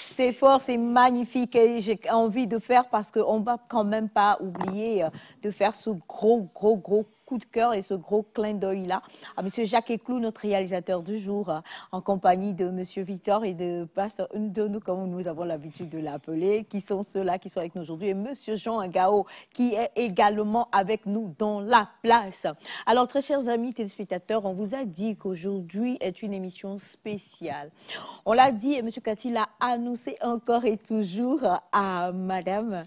C'est fort, c'est magnifique et j'ai envie de faire parce qu'on ne va quand même pas oublier de faire ce gros coup de cœur et ce gros clin d'œil-là à M. Jacques Eclou, notre réalisateur du jour, en compagnie de M. Victor et de nous, comme nous avons l'habitude de l'appeler, qui sont ceux-là qui sont avec nous aujourd'hui, et M. Jean Ngao, qui est également avec nous dans la place. Alors, très chers amis téléspectateurs, on vous a dit qu'aujourd'hui est une émission spéciale. On l'a dit, et M. Kati l'a annoncé encore et toujours à Madame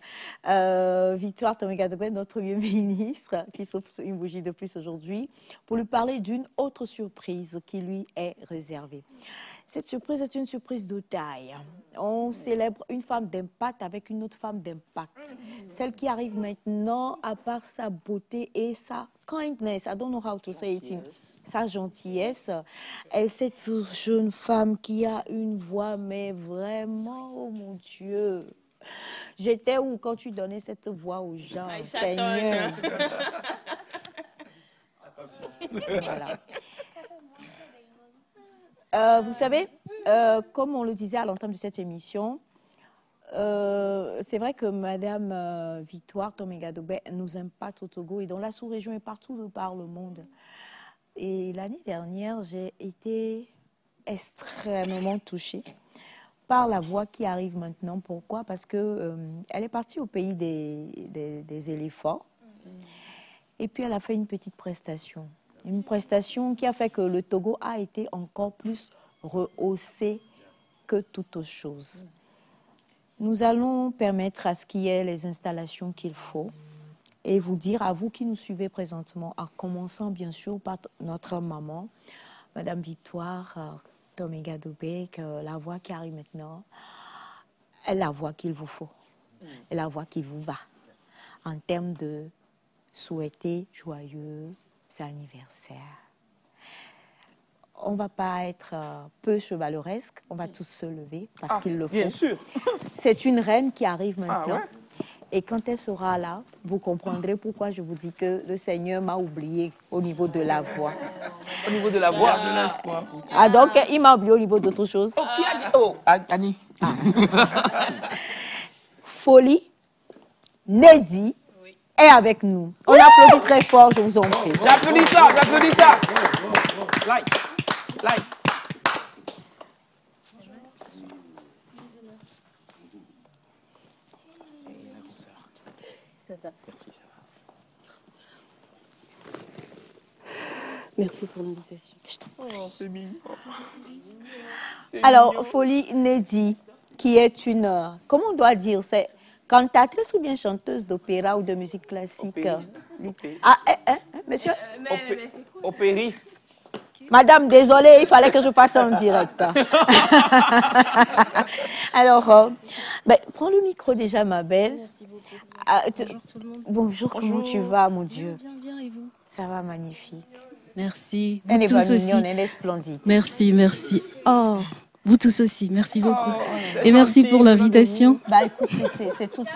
Victoire Tomega-Dobé, notre Premier ministre, qui s'offre une bougie de plus aujourd'hui, pour lui parler d'une autre surprise qui lui est réservée. Cette surprise est une surprise de taille. On célèbre une femme d'impact avec une autre femme d'impact. Celle qui arrive maintenant, à part sa beauté et sa kindness, I don't know how to say it in sa gentillesse, est cette jeune femme qui a une voix, mais vraiment, oh mon Dieu, j'étais où quand tu donnais cette voix aux gens, Seigneur. Voilà. Vous savez, comme on le disait à l'entame de cette émission, c'est vrai que Madame Victoire Tomega-Dobé nous impacte au Togo et dans la sous-région et partout par le monde. Et l'année dernière, j'ai été extrêmement touchée par la voix qui arrive maintenant. Pourquoi? Parce que elle est partie au pays des éléphants et puis elle a fait une petite prestation. Une prestation qui a fait que le Togo a été encore plus rehaussé que toute autre chose. Nous allons permettre à ce qu'il y ait les installations qu'il faut et vous dire à vous qui nous suivez présentement, en commençant bien sûr par notre maman, Madame Victoire Tomega-Dobé, que la voix qui arrive maintenant est la voix qu'il vous faut, est la voix qui vous va, en termes de souhaiter joyeux anniversaire. On ne va pas être peu chevaleresque, on va tous se lever parce qu'il le faut. Bien sûr. C'est une reine qui arrive maintenant. Ah ouais. Et quand elle sera là, vous comprendrez pourquoi je vous dis que le Seigneur m'a oublié au niveau de la voix. Au niveau de la voix, de l'espoir. Ah donc, il m'a oublié au niveau d'autre chose. Oh, qui a dit? Oh, Annie. Ah. Folie, Neddy est avec nous. On applaudit très fort, je vous en prie. J'applaudis ça, j'applaudis ça. Light, light. Merci pour l'invitation. C'est mignon. Alors, Folie Neddy, qui est une, comment on doit dire, c'est cantatrice ou bien chanteuse d'opéra ou de musique classique? Opériste. Ah, monsieur? Opériste. Madame, désolée, il fallait que je passe en direct. Alors, prends le micro déjà, ma belle. Merci beaucoup. Bonjour tout le monde. Bonjour, comment tu vas, mon Dieu? Bien, bien, et vous? Ça va, magnifique. Merci. Elle Vous est tous pas aussi. mignonne, elle est splendide. Merci, merci. Oh, vous tous aussi, merci beaucoup. Et merci pour l'invitation. Bah, écoute,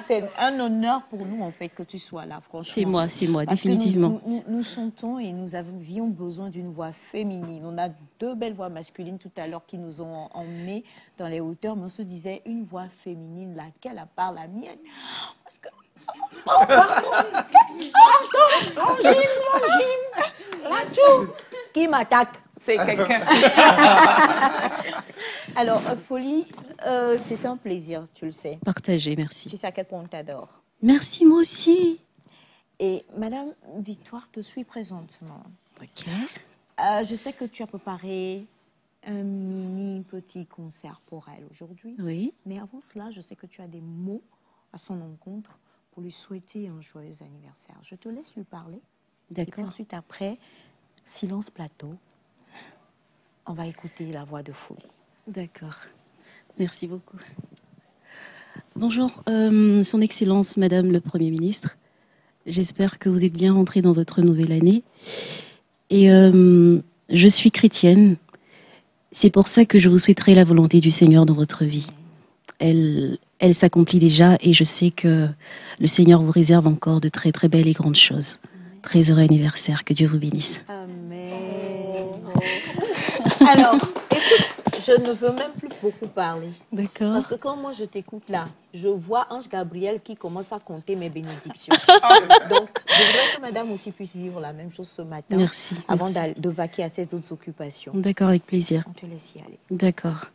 c'est un honneur pour nous, en fait, que tu sois là, franchement. C'est moi, Parce que définitivement. nous chantons et nous avions besoin d'une voix féminine. On a deux belles voix masculines tout à l'heure qui nous ont emmenés dans les hauteurs, mais on se disait une voix féminine, laquelle, à part la mienne? Parce que... Oh, pardon! Mon gym! Là, tout! Qui m'attaque? C'est quelqu'un. Alors, Folie, c'est un plaisir, tu le sais. Partagez, merci. Tu sais à quel point on t'adore. Merci, moi aussi. Et Madame Victoire te suit présentement. Ok. Je sais que tu as préparé un mini petit concert pour elle aujourd'hui. Oui. Mais avant cela, je sais que tu as des mots à son encontre pour lui souhaiter un joyeux anniversaire. Je te laisse lui parler. D'accord. Et puis ensuite, après, silence plateau, on va écouter la voix de Folie. D'accord. Merci beaucoup. Bonjour, Son Excellence, Madame le Premier ministre. J'espère que vous êtes bien rentrée dans votre nouvelle année. Et je suis chrétienne. C'est pour ça que je vous souhaiterais la volonté du Seigneur dans votre vie. Elle s'accomplit déjà et je sais que le Seigneur vous réserve encore de très très belles et grandes choses. Très heureux anniversaire, que Dieu vous bénisse. Amen. Alors, écoute, je ne veux même plus beaucoup parler. D'accord. Parce que quand moi je t'écoute là, je vois Ange Gabriel qui commence à compter mes bénédictions. Donc, je voudrais que madame aussi puisse vivre la même chose ce matin. Merci. Avant de vaquer à ses autres occupations. D'accord, avec plaisir. On te laisse y aller. D'accord.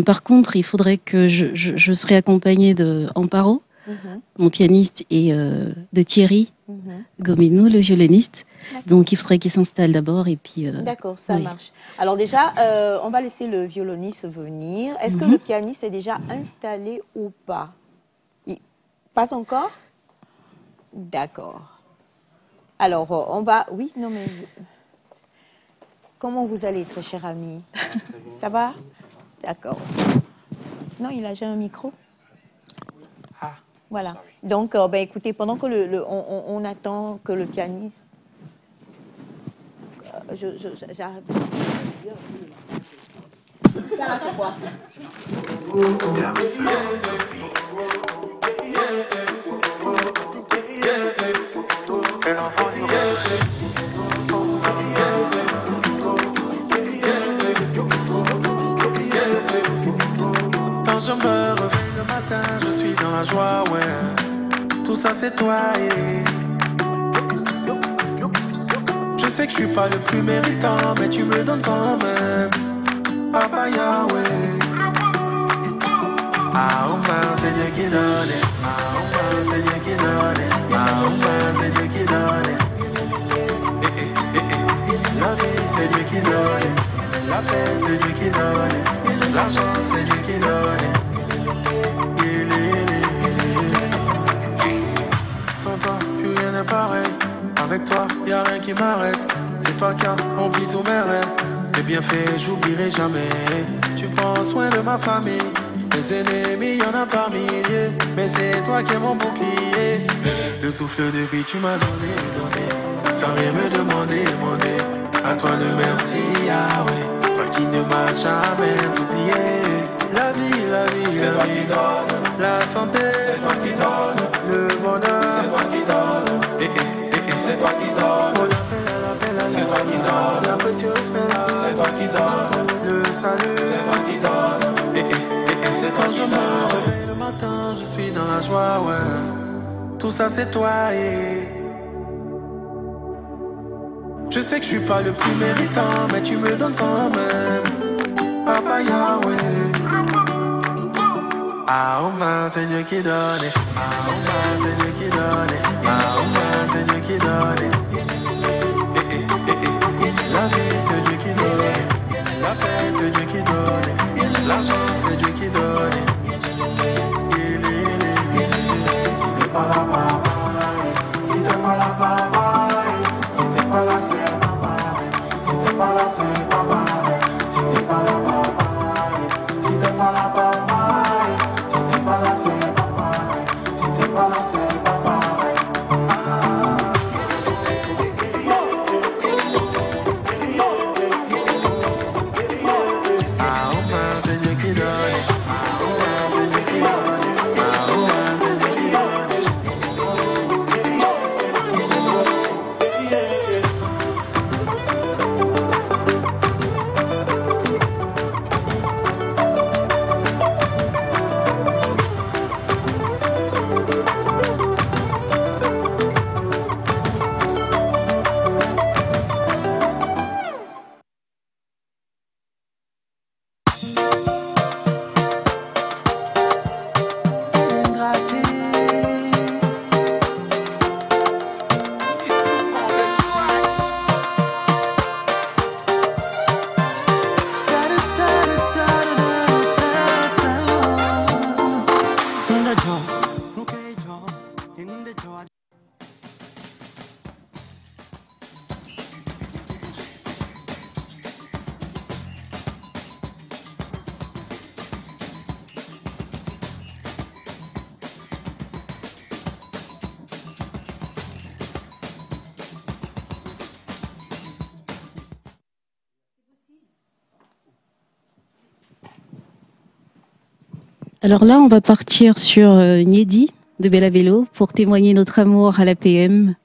Par contre, il faudrait que je serai accompagnée de Amparo, mon pianiste, et de Thierry Gomenou, le violoniste. Donc, il faudrait qu'il s'installe d'abord et puis... D'accord, ça oui. marche. Alors déjà, on va laisser le violoniste venir. Est-ce que le pianiste est déjà installé ou pas? Pas encore? D'accord. Alors, on va... Oui, non mais... Comment vous allez, très cher ami? Ça va? D'accord. Non, il a déjà un micro. Voilà. Donc, ben, écoutez, pendant que on attend que le pianiste... J'arrête. Ça là, c'est quoi? Quand je me réveille le matin, je suis dans la joie, ouais. Tout ça c'est toi et... Je sais que je suis pas le plus méritant, mais tu me donnes quand même. Papa Yahweh. Aouma, c'est Dieu qui donne. Aouma, c'est Dieu qui donne. Aouma, c'est Dieu qui donne. La vie, c'est Dieu qui donne. La paix, c'est Dieu qui donne. L'argent, c'est Dieu qui donne. Sans toi, plus rien n'est pareil. Avec toi, y'a rien qui m'arrête. C'est toi qui as rempli tous mes rêves. Tes bienfaits, j'oublierai jamais. Tu prends soin de ma famille. Mes ennemis, y'en a par milliers. Mais c'est toi qui es mon bouclier. Le souffle de vie, tu m'as donné. Sans rien me demander. À toi le merci, Yahweh. Toi qui ne m'as jamais oublié. La vie, c'est toi qui donne. La santé, c'est toi qui donne. Le bonheur, c'est toi qui donne. C'est toi qui donne. C'est toi qui donne. La précieuse méla, c'est toi qui donne. Le salut, c'est toi qui donne. C'est quand je me réveille le matin, je suis dans la joie, ouais. Tout ça c'est toi et... Je sais que je suis pas le plus méritant, mais tu me donnes quand même. Papa Yahweh. Aouma, c'est Dieu qui donne. Aouma, c'est Dieu qui donne. Aouma, c'est Dieu qui donne. La vie, c'est Dieu qui donne. La paix, c'est Dieu qui donne. L'argent, c'est Dieu qui donne. Si t'es pas là, papa. Si t'es pas là, papa. Si t'es pas là, c'est papa. Si t'es pas là, c'est papa. Si t'es pas là, papa. Si t'es pas là, papa. Si t'es pas là, c'est papa. Si t'es pas là, c'est papa. Alors là, on va partir sur Niedi de Bella Bello pour témoigner notre amour à l'APM.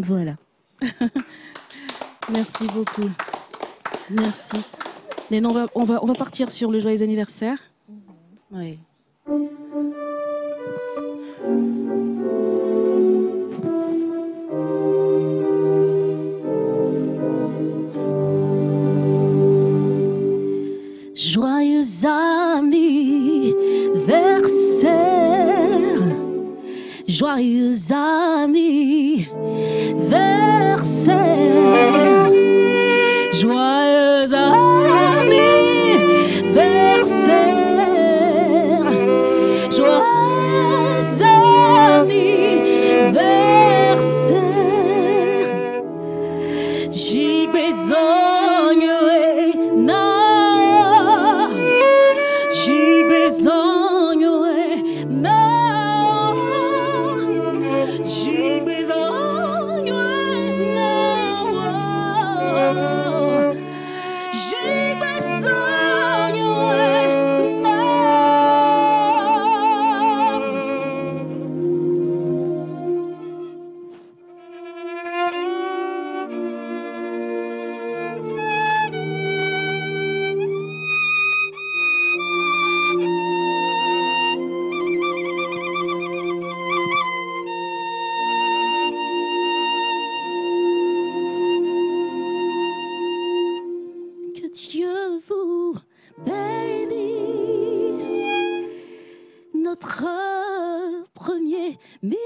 Voilà. Merci beaucoup. Merci. Mais non, on va partir sur le joyeux anniversaire. Oui. Joyeux anniversaire, joyeux anniversaire, joyeux anniversaire, joyeux anniversaire, j'ai besoin j'ai besoin, non, j'ai besoin, non, j'ai besoin, non. Que Dieu vous bénisse, notre premier ministre.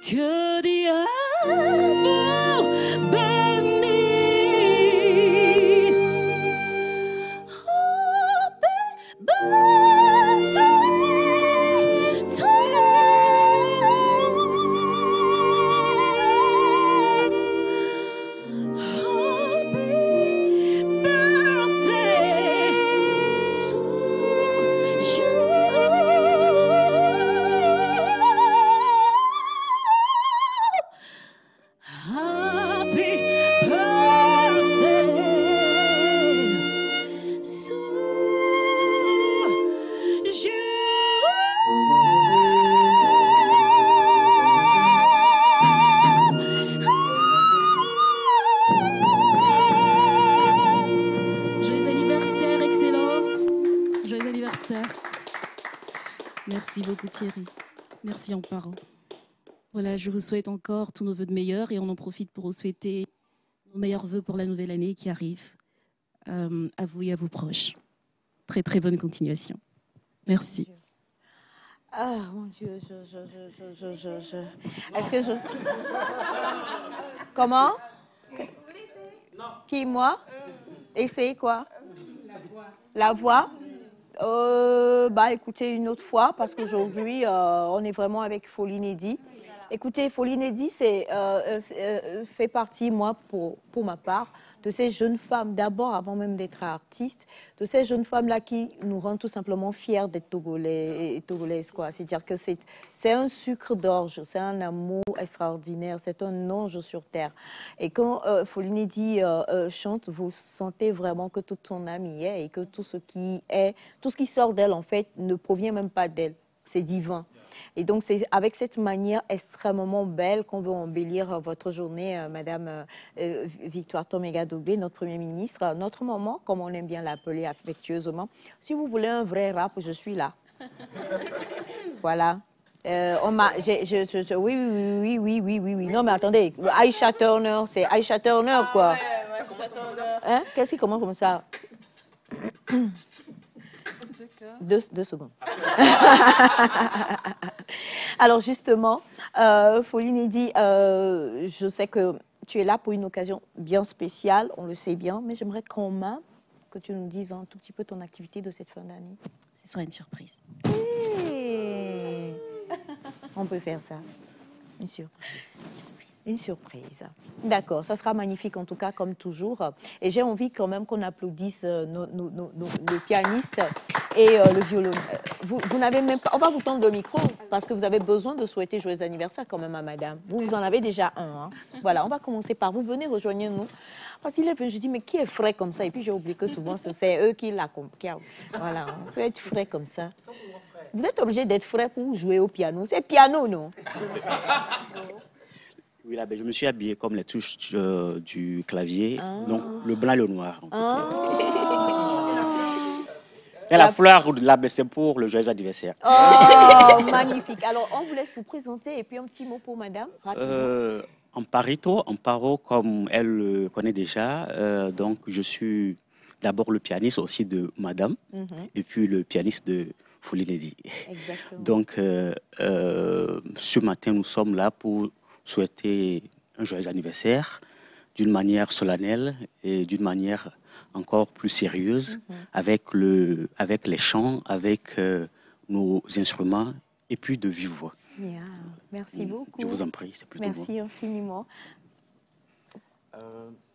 Que Dieu vous bénisse. Happy birthday to beaucoup Thierry. Merci en parents. Voilà, je vous souhaite encore tous nos vœux de meilleurs et on en profite pour vous souhaiter nos meilleurs vœux pour la nouvelle année qui arrive. À vous et à vos proches. Très très bonne continuation. Merci. Ah mon Dieu, Est-ce que je... Comment? Qui, moi? Essayez quoi? La voix. Bah écoutez, une autre fois, parce qu'aujourd'hui, on est vraiment avec Folie Inédit. Écoutez, Folie Inédit, fait partie, moi, pour ma part, de ces jeunes femmes, d'abord, avant même d'être artistes, de ces jeunes femmes-là qui nous rendent tout simplement fiers d'être Togolais et Togolaises, quoi. C'est-à-dire que c'est un sucre d'orge, c'est un amour extraordinaire, c'est un ange sur terre. Et quand Folie Inédit chante, vous sentez vraiment que toute son âme y est et que tout ce qui sort d'elle, en fait, ne provient même pas d'elle. C'est divin. Et donc, c'est avec cette manière extrêmement belle qu'on veut embellir votre journée, Madame Victoire Toméga Dogbé, notre Premier ministre, notre maman, comme on aime bien l'appeler affectueusement. Si vous voulez un vrai rap, je suis là. Voilà. Oui. Non, mais attendez, Aïcha Turner, c'est Aïcha Turner, quoi. Hein? Qu'est-ce qui commence comme ça? 2 secondes. Alors justement, Folie Inédit, je sais que tu es là pour une occasion bien spéciale, on le sait bien, mais j'aimerais quand même que tu nous dises un tout petit peu ton activité de cette fin d'année. Ce sera une surprise. Hey, on peut faire ça. Une surprise. Une surprise. D'accord, ça sera magnifique en tout cas, comme toujours. Et j'ai envie quand même qu'on applaudisse le pianiste et le violon. Vous n'avez même pas... On va vous tendre le micro parce que vous avez besoin de souhaiter joyeux anniversaire quand même à madame. Vous en avez déjà un. Hein. Voilà, on va commencer par vous. Venez rejoindre nous. Parce qu'il est venu, je dis, mais qui est frais comme ça? Et puis j'ai oublié que souvent, c'est eux qui l'accompagnent. Voilà, on peut être frais comme ça. Vous êtes obligé d'être frais pour jouer au piano. C'est piano, non? Oui, là, je me suis habillé comme les touches du clavier, donc le blanc et le noir. Et la fleur là, c'est pour le joyeux anniversaire. Oh, magnifique. Alors, on vous laisse vous présenter et puis un petit mot pour madame. En paro, comme elle le connaît déjà, donc je suis d'abord le pianiste aussi de madame et puis le pianiste de Folie Inédit. Exactement. Donc, ce matin, nous sommes là pour souhaiter un joyeux anniversaire d'une manière solennelle et d'une manière encore plus sérieuse avec les chants, avec nos instruments et puis de vive voix. Yeah. Merci beaucoup. Je vous en prie, c'est plutôt Merci infiniment.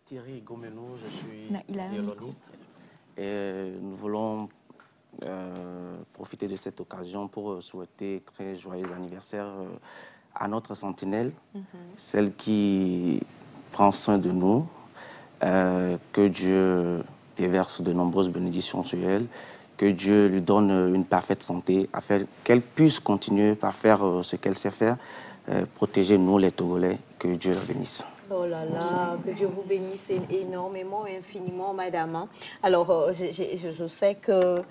Thierry Gomeno, je suis violoniste et nous voulons profiter de cette occasion pour souhaiter très joyeux anniversaire à notre sentinelle, celle qui prend soin de nous, que Dieu déverse de nombreuses bénédictions sur elle, que Dieu lui donne une parfaite santé, afin qu'elle puisse continuer par faire ce qu'elle sait faire, protéger nous les Togolais, que Dieu la bénisse. Oh là là, que Dieu vous bénisse énormément et infiniment, madame. Alors, je sais que...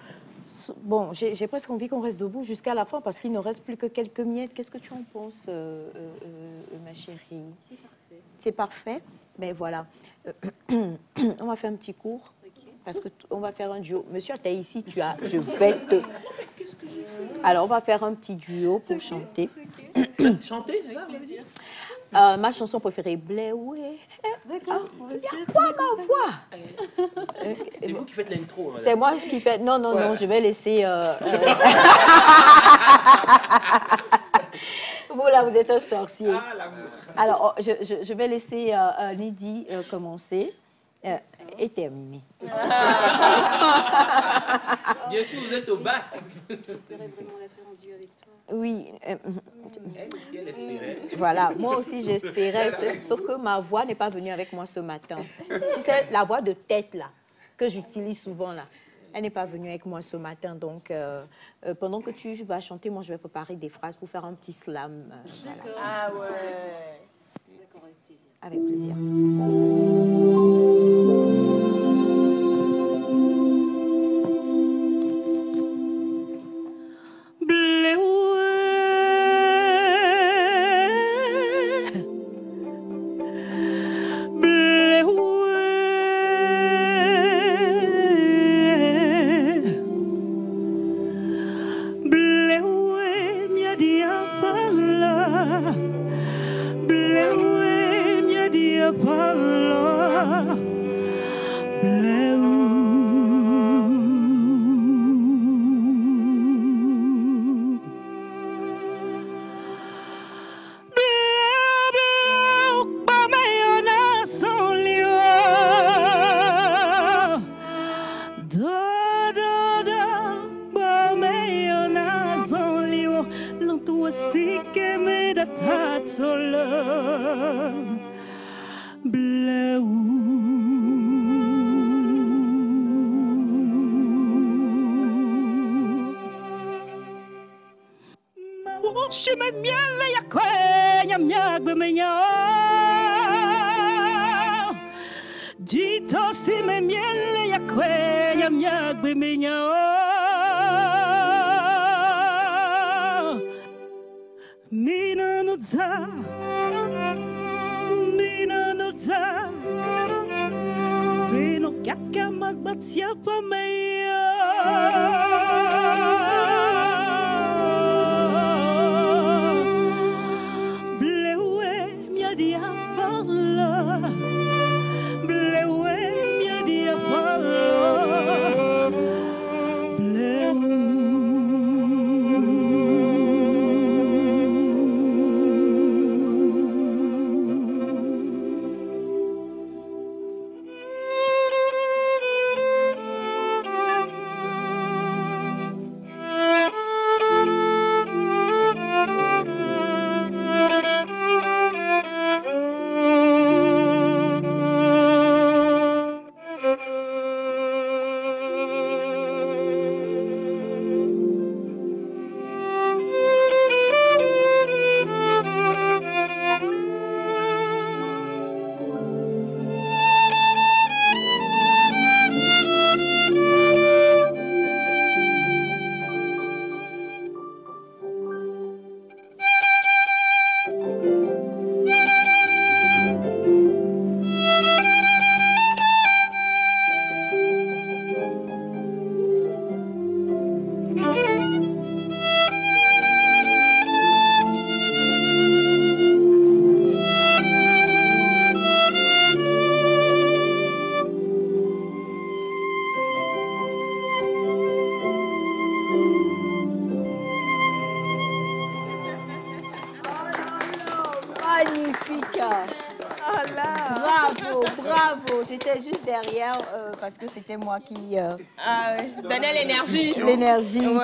Bon, j'ai presque envie qu'on reste debout jusqu'à la fin parce qu'il ne reste plus que quelques miettes. Qu'est-ce que tu en penses, ma chérie? C'est parfait. C'est parfait? Ben voilà. On va faire un petit cours. Parce qu'on va faire un duo. Monsieur, t'es ici, je vais te... Qu'est-ce que j'ai fait? Alors, on va faire un petit duo pour chanter. Chanter, c'est ça, vous avez dit? Ma chanson préférée, Bléoué. D'accord. Quoi, ma voix? C'est vous qui faites l'intro. C'est moi qui fais. Non, je vais laisser. Vous, là, vous êtes un sorcier. Alors, je vais laisser Lydie commencer et terminer. Bien sûr, vous êtes au bac. J'espérais vraiment la faire en duo avec toi. Oui. Elle aussi, elle espérait. Voilà, moi aussi j'espérais, sauf que ma voix n'est pas venue avec moi ce matin. Tu sais, la voix de tête là, que j'utilise souvent là, elle n'est pas venue avec moi ce matin. Donc, pendant que tu vas chanter, moi je vais préparer des phrases pour faire un petit slam. Voilà. Ah ouais. D'accord, avec plaisir. Avec plaisir. Bleu soleil bleu. Shime miele ya kwenya myagbe menya Dito sime miele ya kwenya myagbe menya Mina nudza Bino kaka magbatia pa meya J'étais juste derrière parce que c'était moi qui donnait l'énergie. L'énergie pour...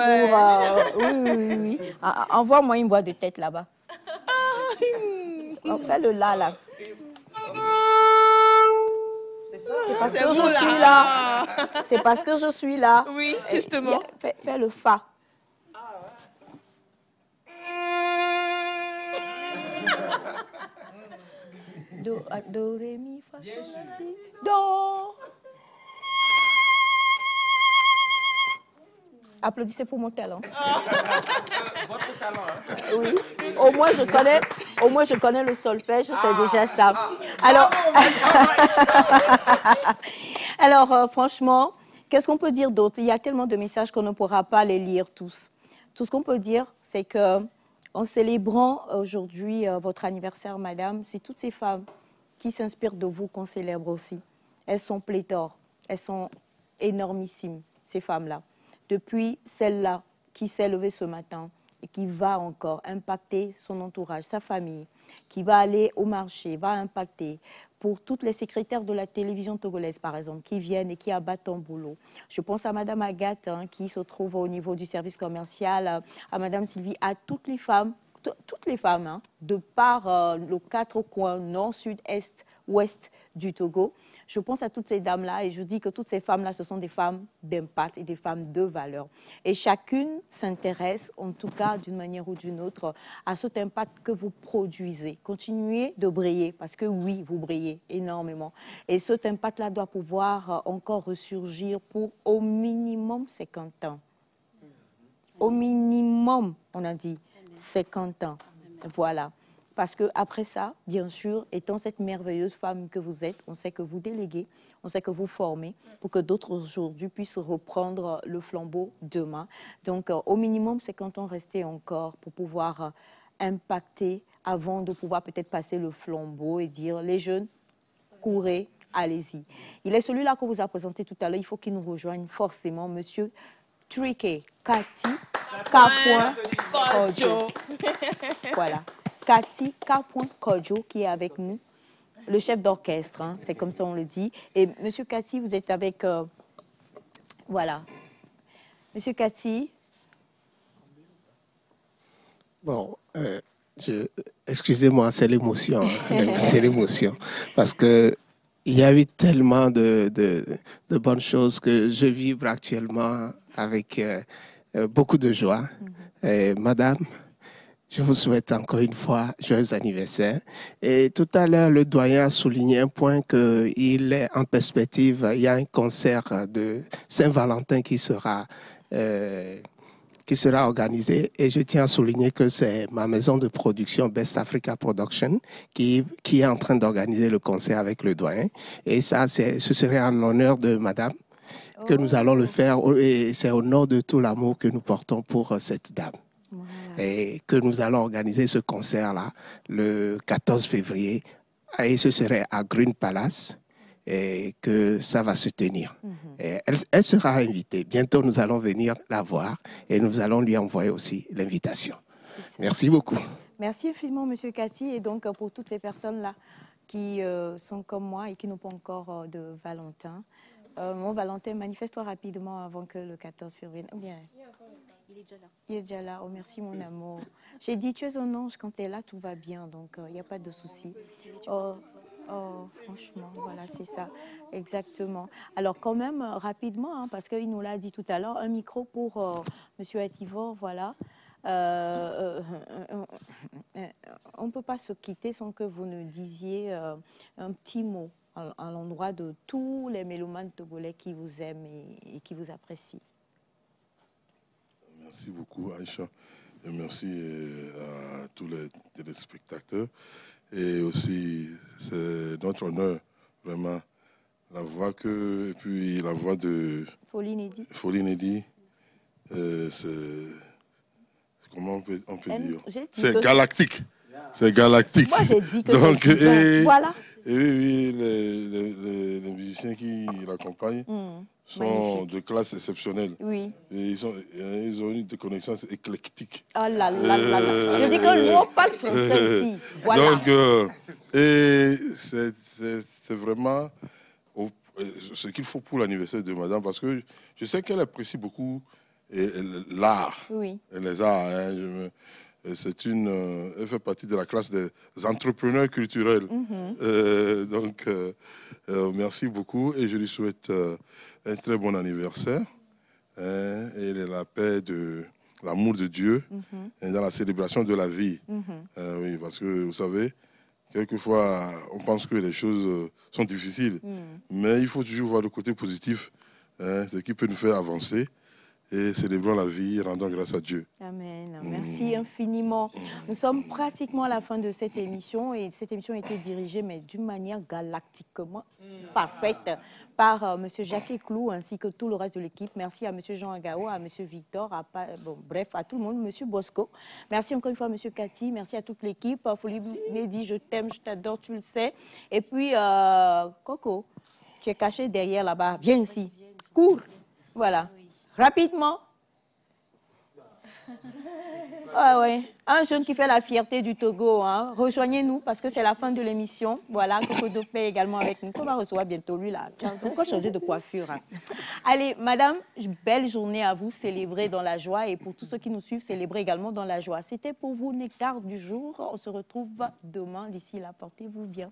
oui. Envoie-moi une voix de tête là-bas. Fais le là. C'est ça. C'est parce que je suis là. C'est parce que je suis là. Oui, justement. Fais le fa. Do, ré, mi, fa, sol, la, si, do. Applaudissez pour mon talent. Votre talent. Oui. Au moins je connais le solfège, c'est déjà ça. Alors franchement, qu'est-ce qu'on peut dire d'autre? Il y a tellement de messages qu'on ne pourra pas les lire tous. Tout ce qu'on peut dire, c'est que en célébrant aujourd'hui votre anniversaire, madame, c'est toutes ces femmes qui s'inspirent de vous qu'on célèbre aussi. Elles sont pléthores, elles sont énormissimes, ces femmes-là. Depuis celle-là qui s'est levée ce matin et qui va encore impacter son entourage, sa famille, qui va aller au marché, va impacter pour toutes les secrétaires de la télévision togolaise, par exemple, qui viennent et qui abattent ton boulot. Je pense à Madame Agathe, qui se trouve au niveau du service commercial, à Madame Sylvie, à toutes les femmes, de par les 4 coins, nord, sud, est, ouest du Togo. Je pense à toutes ces dames-là et je dis que toutes ces femmes-là, ce sont des femmes d'impact et des femmes de valeur. Et chacune s'intéresse, en tout cas d'une manière ou d'une autre, à cet impact que vous produisez. Continuez de briller, parce que oui, vous brillez énormément. Et cet impact-là doit pouvoir encore ressurgir pour au minimum 50 ans. Au minimum, on a dit 50 ans. Voilà. Parce qu'après ça, bien sûr, étant cette merveilleuse femme que vous êtes, on sait que vous déléguez, on sait que vous formez pour que d'autres aujourd'hui puissent reprendre le flambeau demain. Donc, au minimum, 50 ans restés encore pour pouvoir impacter avant de pouvoir peut-être passer le flambeau et dire les jeunes, courez, allez-y. Il est celui-là qu'on vous a présenté tout à l'heure, il faut qu'il nous rejoigne forcément, monsieur Triquet, Cathy K.Kodjo. Voilà. Cathy K.Kodjo qui est avec nous, le chef d'orchestre, hein, c'est comme ça on le dit. Et monsieur Cathy, vous êtes avec... voilà. Monsieur Cathy. Bon, Excusez-moi, c'est l'émotion. C'est l'émotion. Parce que il y a eu tellement de bonnes choses que je vibre actuellement avec beaucoup de joie. Madame, je vous souhaite encore une fois joyeux anniversaire. Et tout à l'heure, le doyen a souligné un point qu'il est en perspective. Il y a un concert de Saint-Valentin qui sera organisé. Et je tiens à souligner que c'est ma maison de production Best Africa Production qui est en train d'organiser le concert avec le doyen. Et ça, ce serait en honneur de madame que nous allons le faire. Et c'est au nom de tout l'amour que nous portons pour cette dame. Et que nous allons organiser ce concert-là le 14 février. Et ce serait à Green Palace. Et que ça va se tenir. Et elle sera invitée. Bientôt, nous allons venir la voir et nous allons lui envoyer aussi l'invitation. Merci beaucoup. Merci infiniment, M. Kati. Et donc, pour toutes ces personnes-là qui sont comme moi et qui n'ont pas encore de Valentin, mon Valentin, manifeste-toi rapidement avant que le 14 février... Bien. Il est déjà là. Il est déjà là. Oh, merci, mon amour. J'ai dit, tu es un ange. Quand tu es là, tout va bien. Donc, il n'y a pas de souci. Oh, franchement, voilà, c'est ça, exactement. Alors, quand même, rapidement, hein, parce qu'il nous l'a dit tout à l'heure, un micro pour M. Ativor, voilà. On ne peut pas se quitter sans que vous nous disiez un petit mot à l'endroit de tous les mélomanes togolais qui vous aiment et qui vous apprécient. Merci beaucoup, Aïcha. Et merci à tous les téléspectateurs. Et aussi, c'est notre honneur, vraiment, la voix et puis la voix de Folie Nedi. Folie Nedi, comment on peut dire? C'est galactique. C'est galactique. Moi, j'ai dit que donc, voilà. Et oui, les musiciens qui l'accompagnent sont magnifique. De classe exceptionnelle. Oui. Et ils ont une connaissance éclectique. Oh là là là là. Je dis que nous, on parle français ici. Voilà. Donc, et c'est vraiment ce qu'il faut pour l'anniversaire de madame, parce que je sais qu'elle apprécie beaucoup l'art. Oui. Et les arts. Hein, elle fait partie de la classe des entrepreneurs culturels. Donc, merci beaucoup et je lui souhaite un très bon anniversaire et la paix, l'amour de Dieu et dans la célébration de la vie. Oui, parce que vous savez, quelquefois, on pense que les choses sont difficiles, mais il faut toujours voir le côté positif, ce qui peut nous faire avancer. Et célébrons la vie, rendons grâce à Dieu. Amen. Merci infiniment. Nous sommes pratiquement à la fin de cette émission et cette émission a été dirigée, mais d'une manière galactiquement parfaite par M. Jacques Clou ainsi que tout le reste de l'équipe. Merci à M. Jean Agao, à M. Victor, bref, à tout le monde, M. Bosco. Merci encore une fois à M. Kati, merci à toute l'équipe. Folie Nedi, je t'aime, je t'adore, tu le sais. Et puis, Coco, tu es caché derrière là-bas. Viens ici. Cours. Voilà. Rapidement. Ah ouais. Un jeune qui fait la fierté du Togo. Hein. Rejoignez-nous parce que c'est la fin de l'émission. Voilà, Coco Dopé est également avec nous. On va recevoir bientôt lui là. Pourquoi changer de coiffure? Hein. Allez, madame, belle journée à vous. Célébrez dans la joie. Et pour tous ceux qui nous suivent, célébrez également dans la joie. C'était pour vous Nectar du jour. On se retrouve demain. D'ici là, portez-vous bien.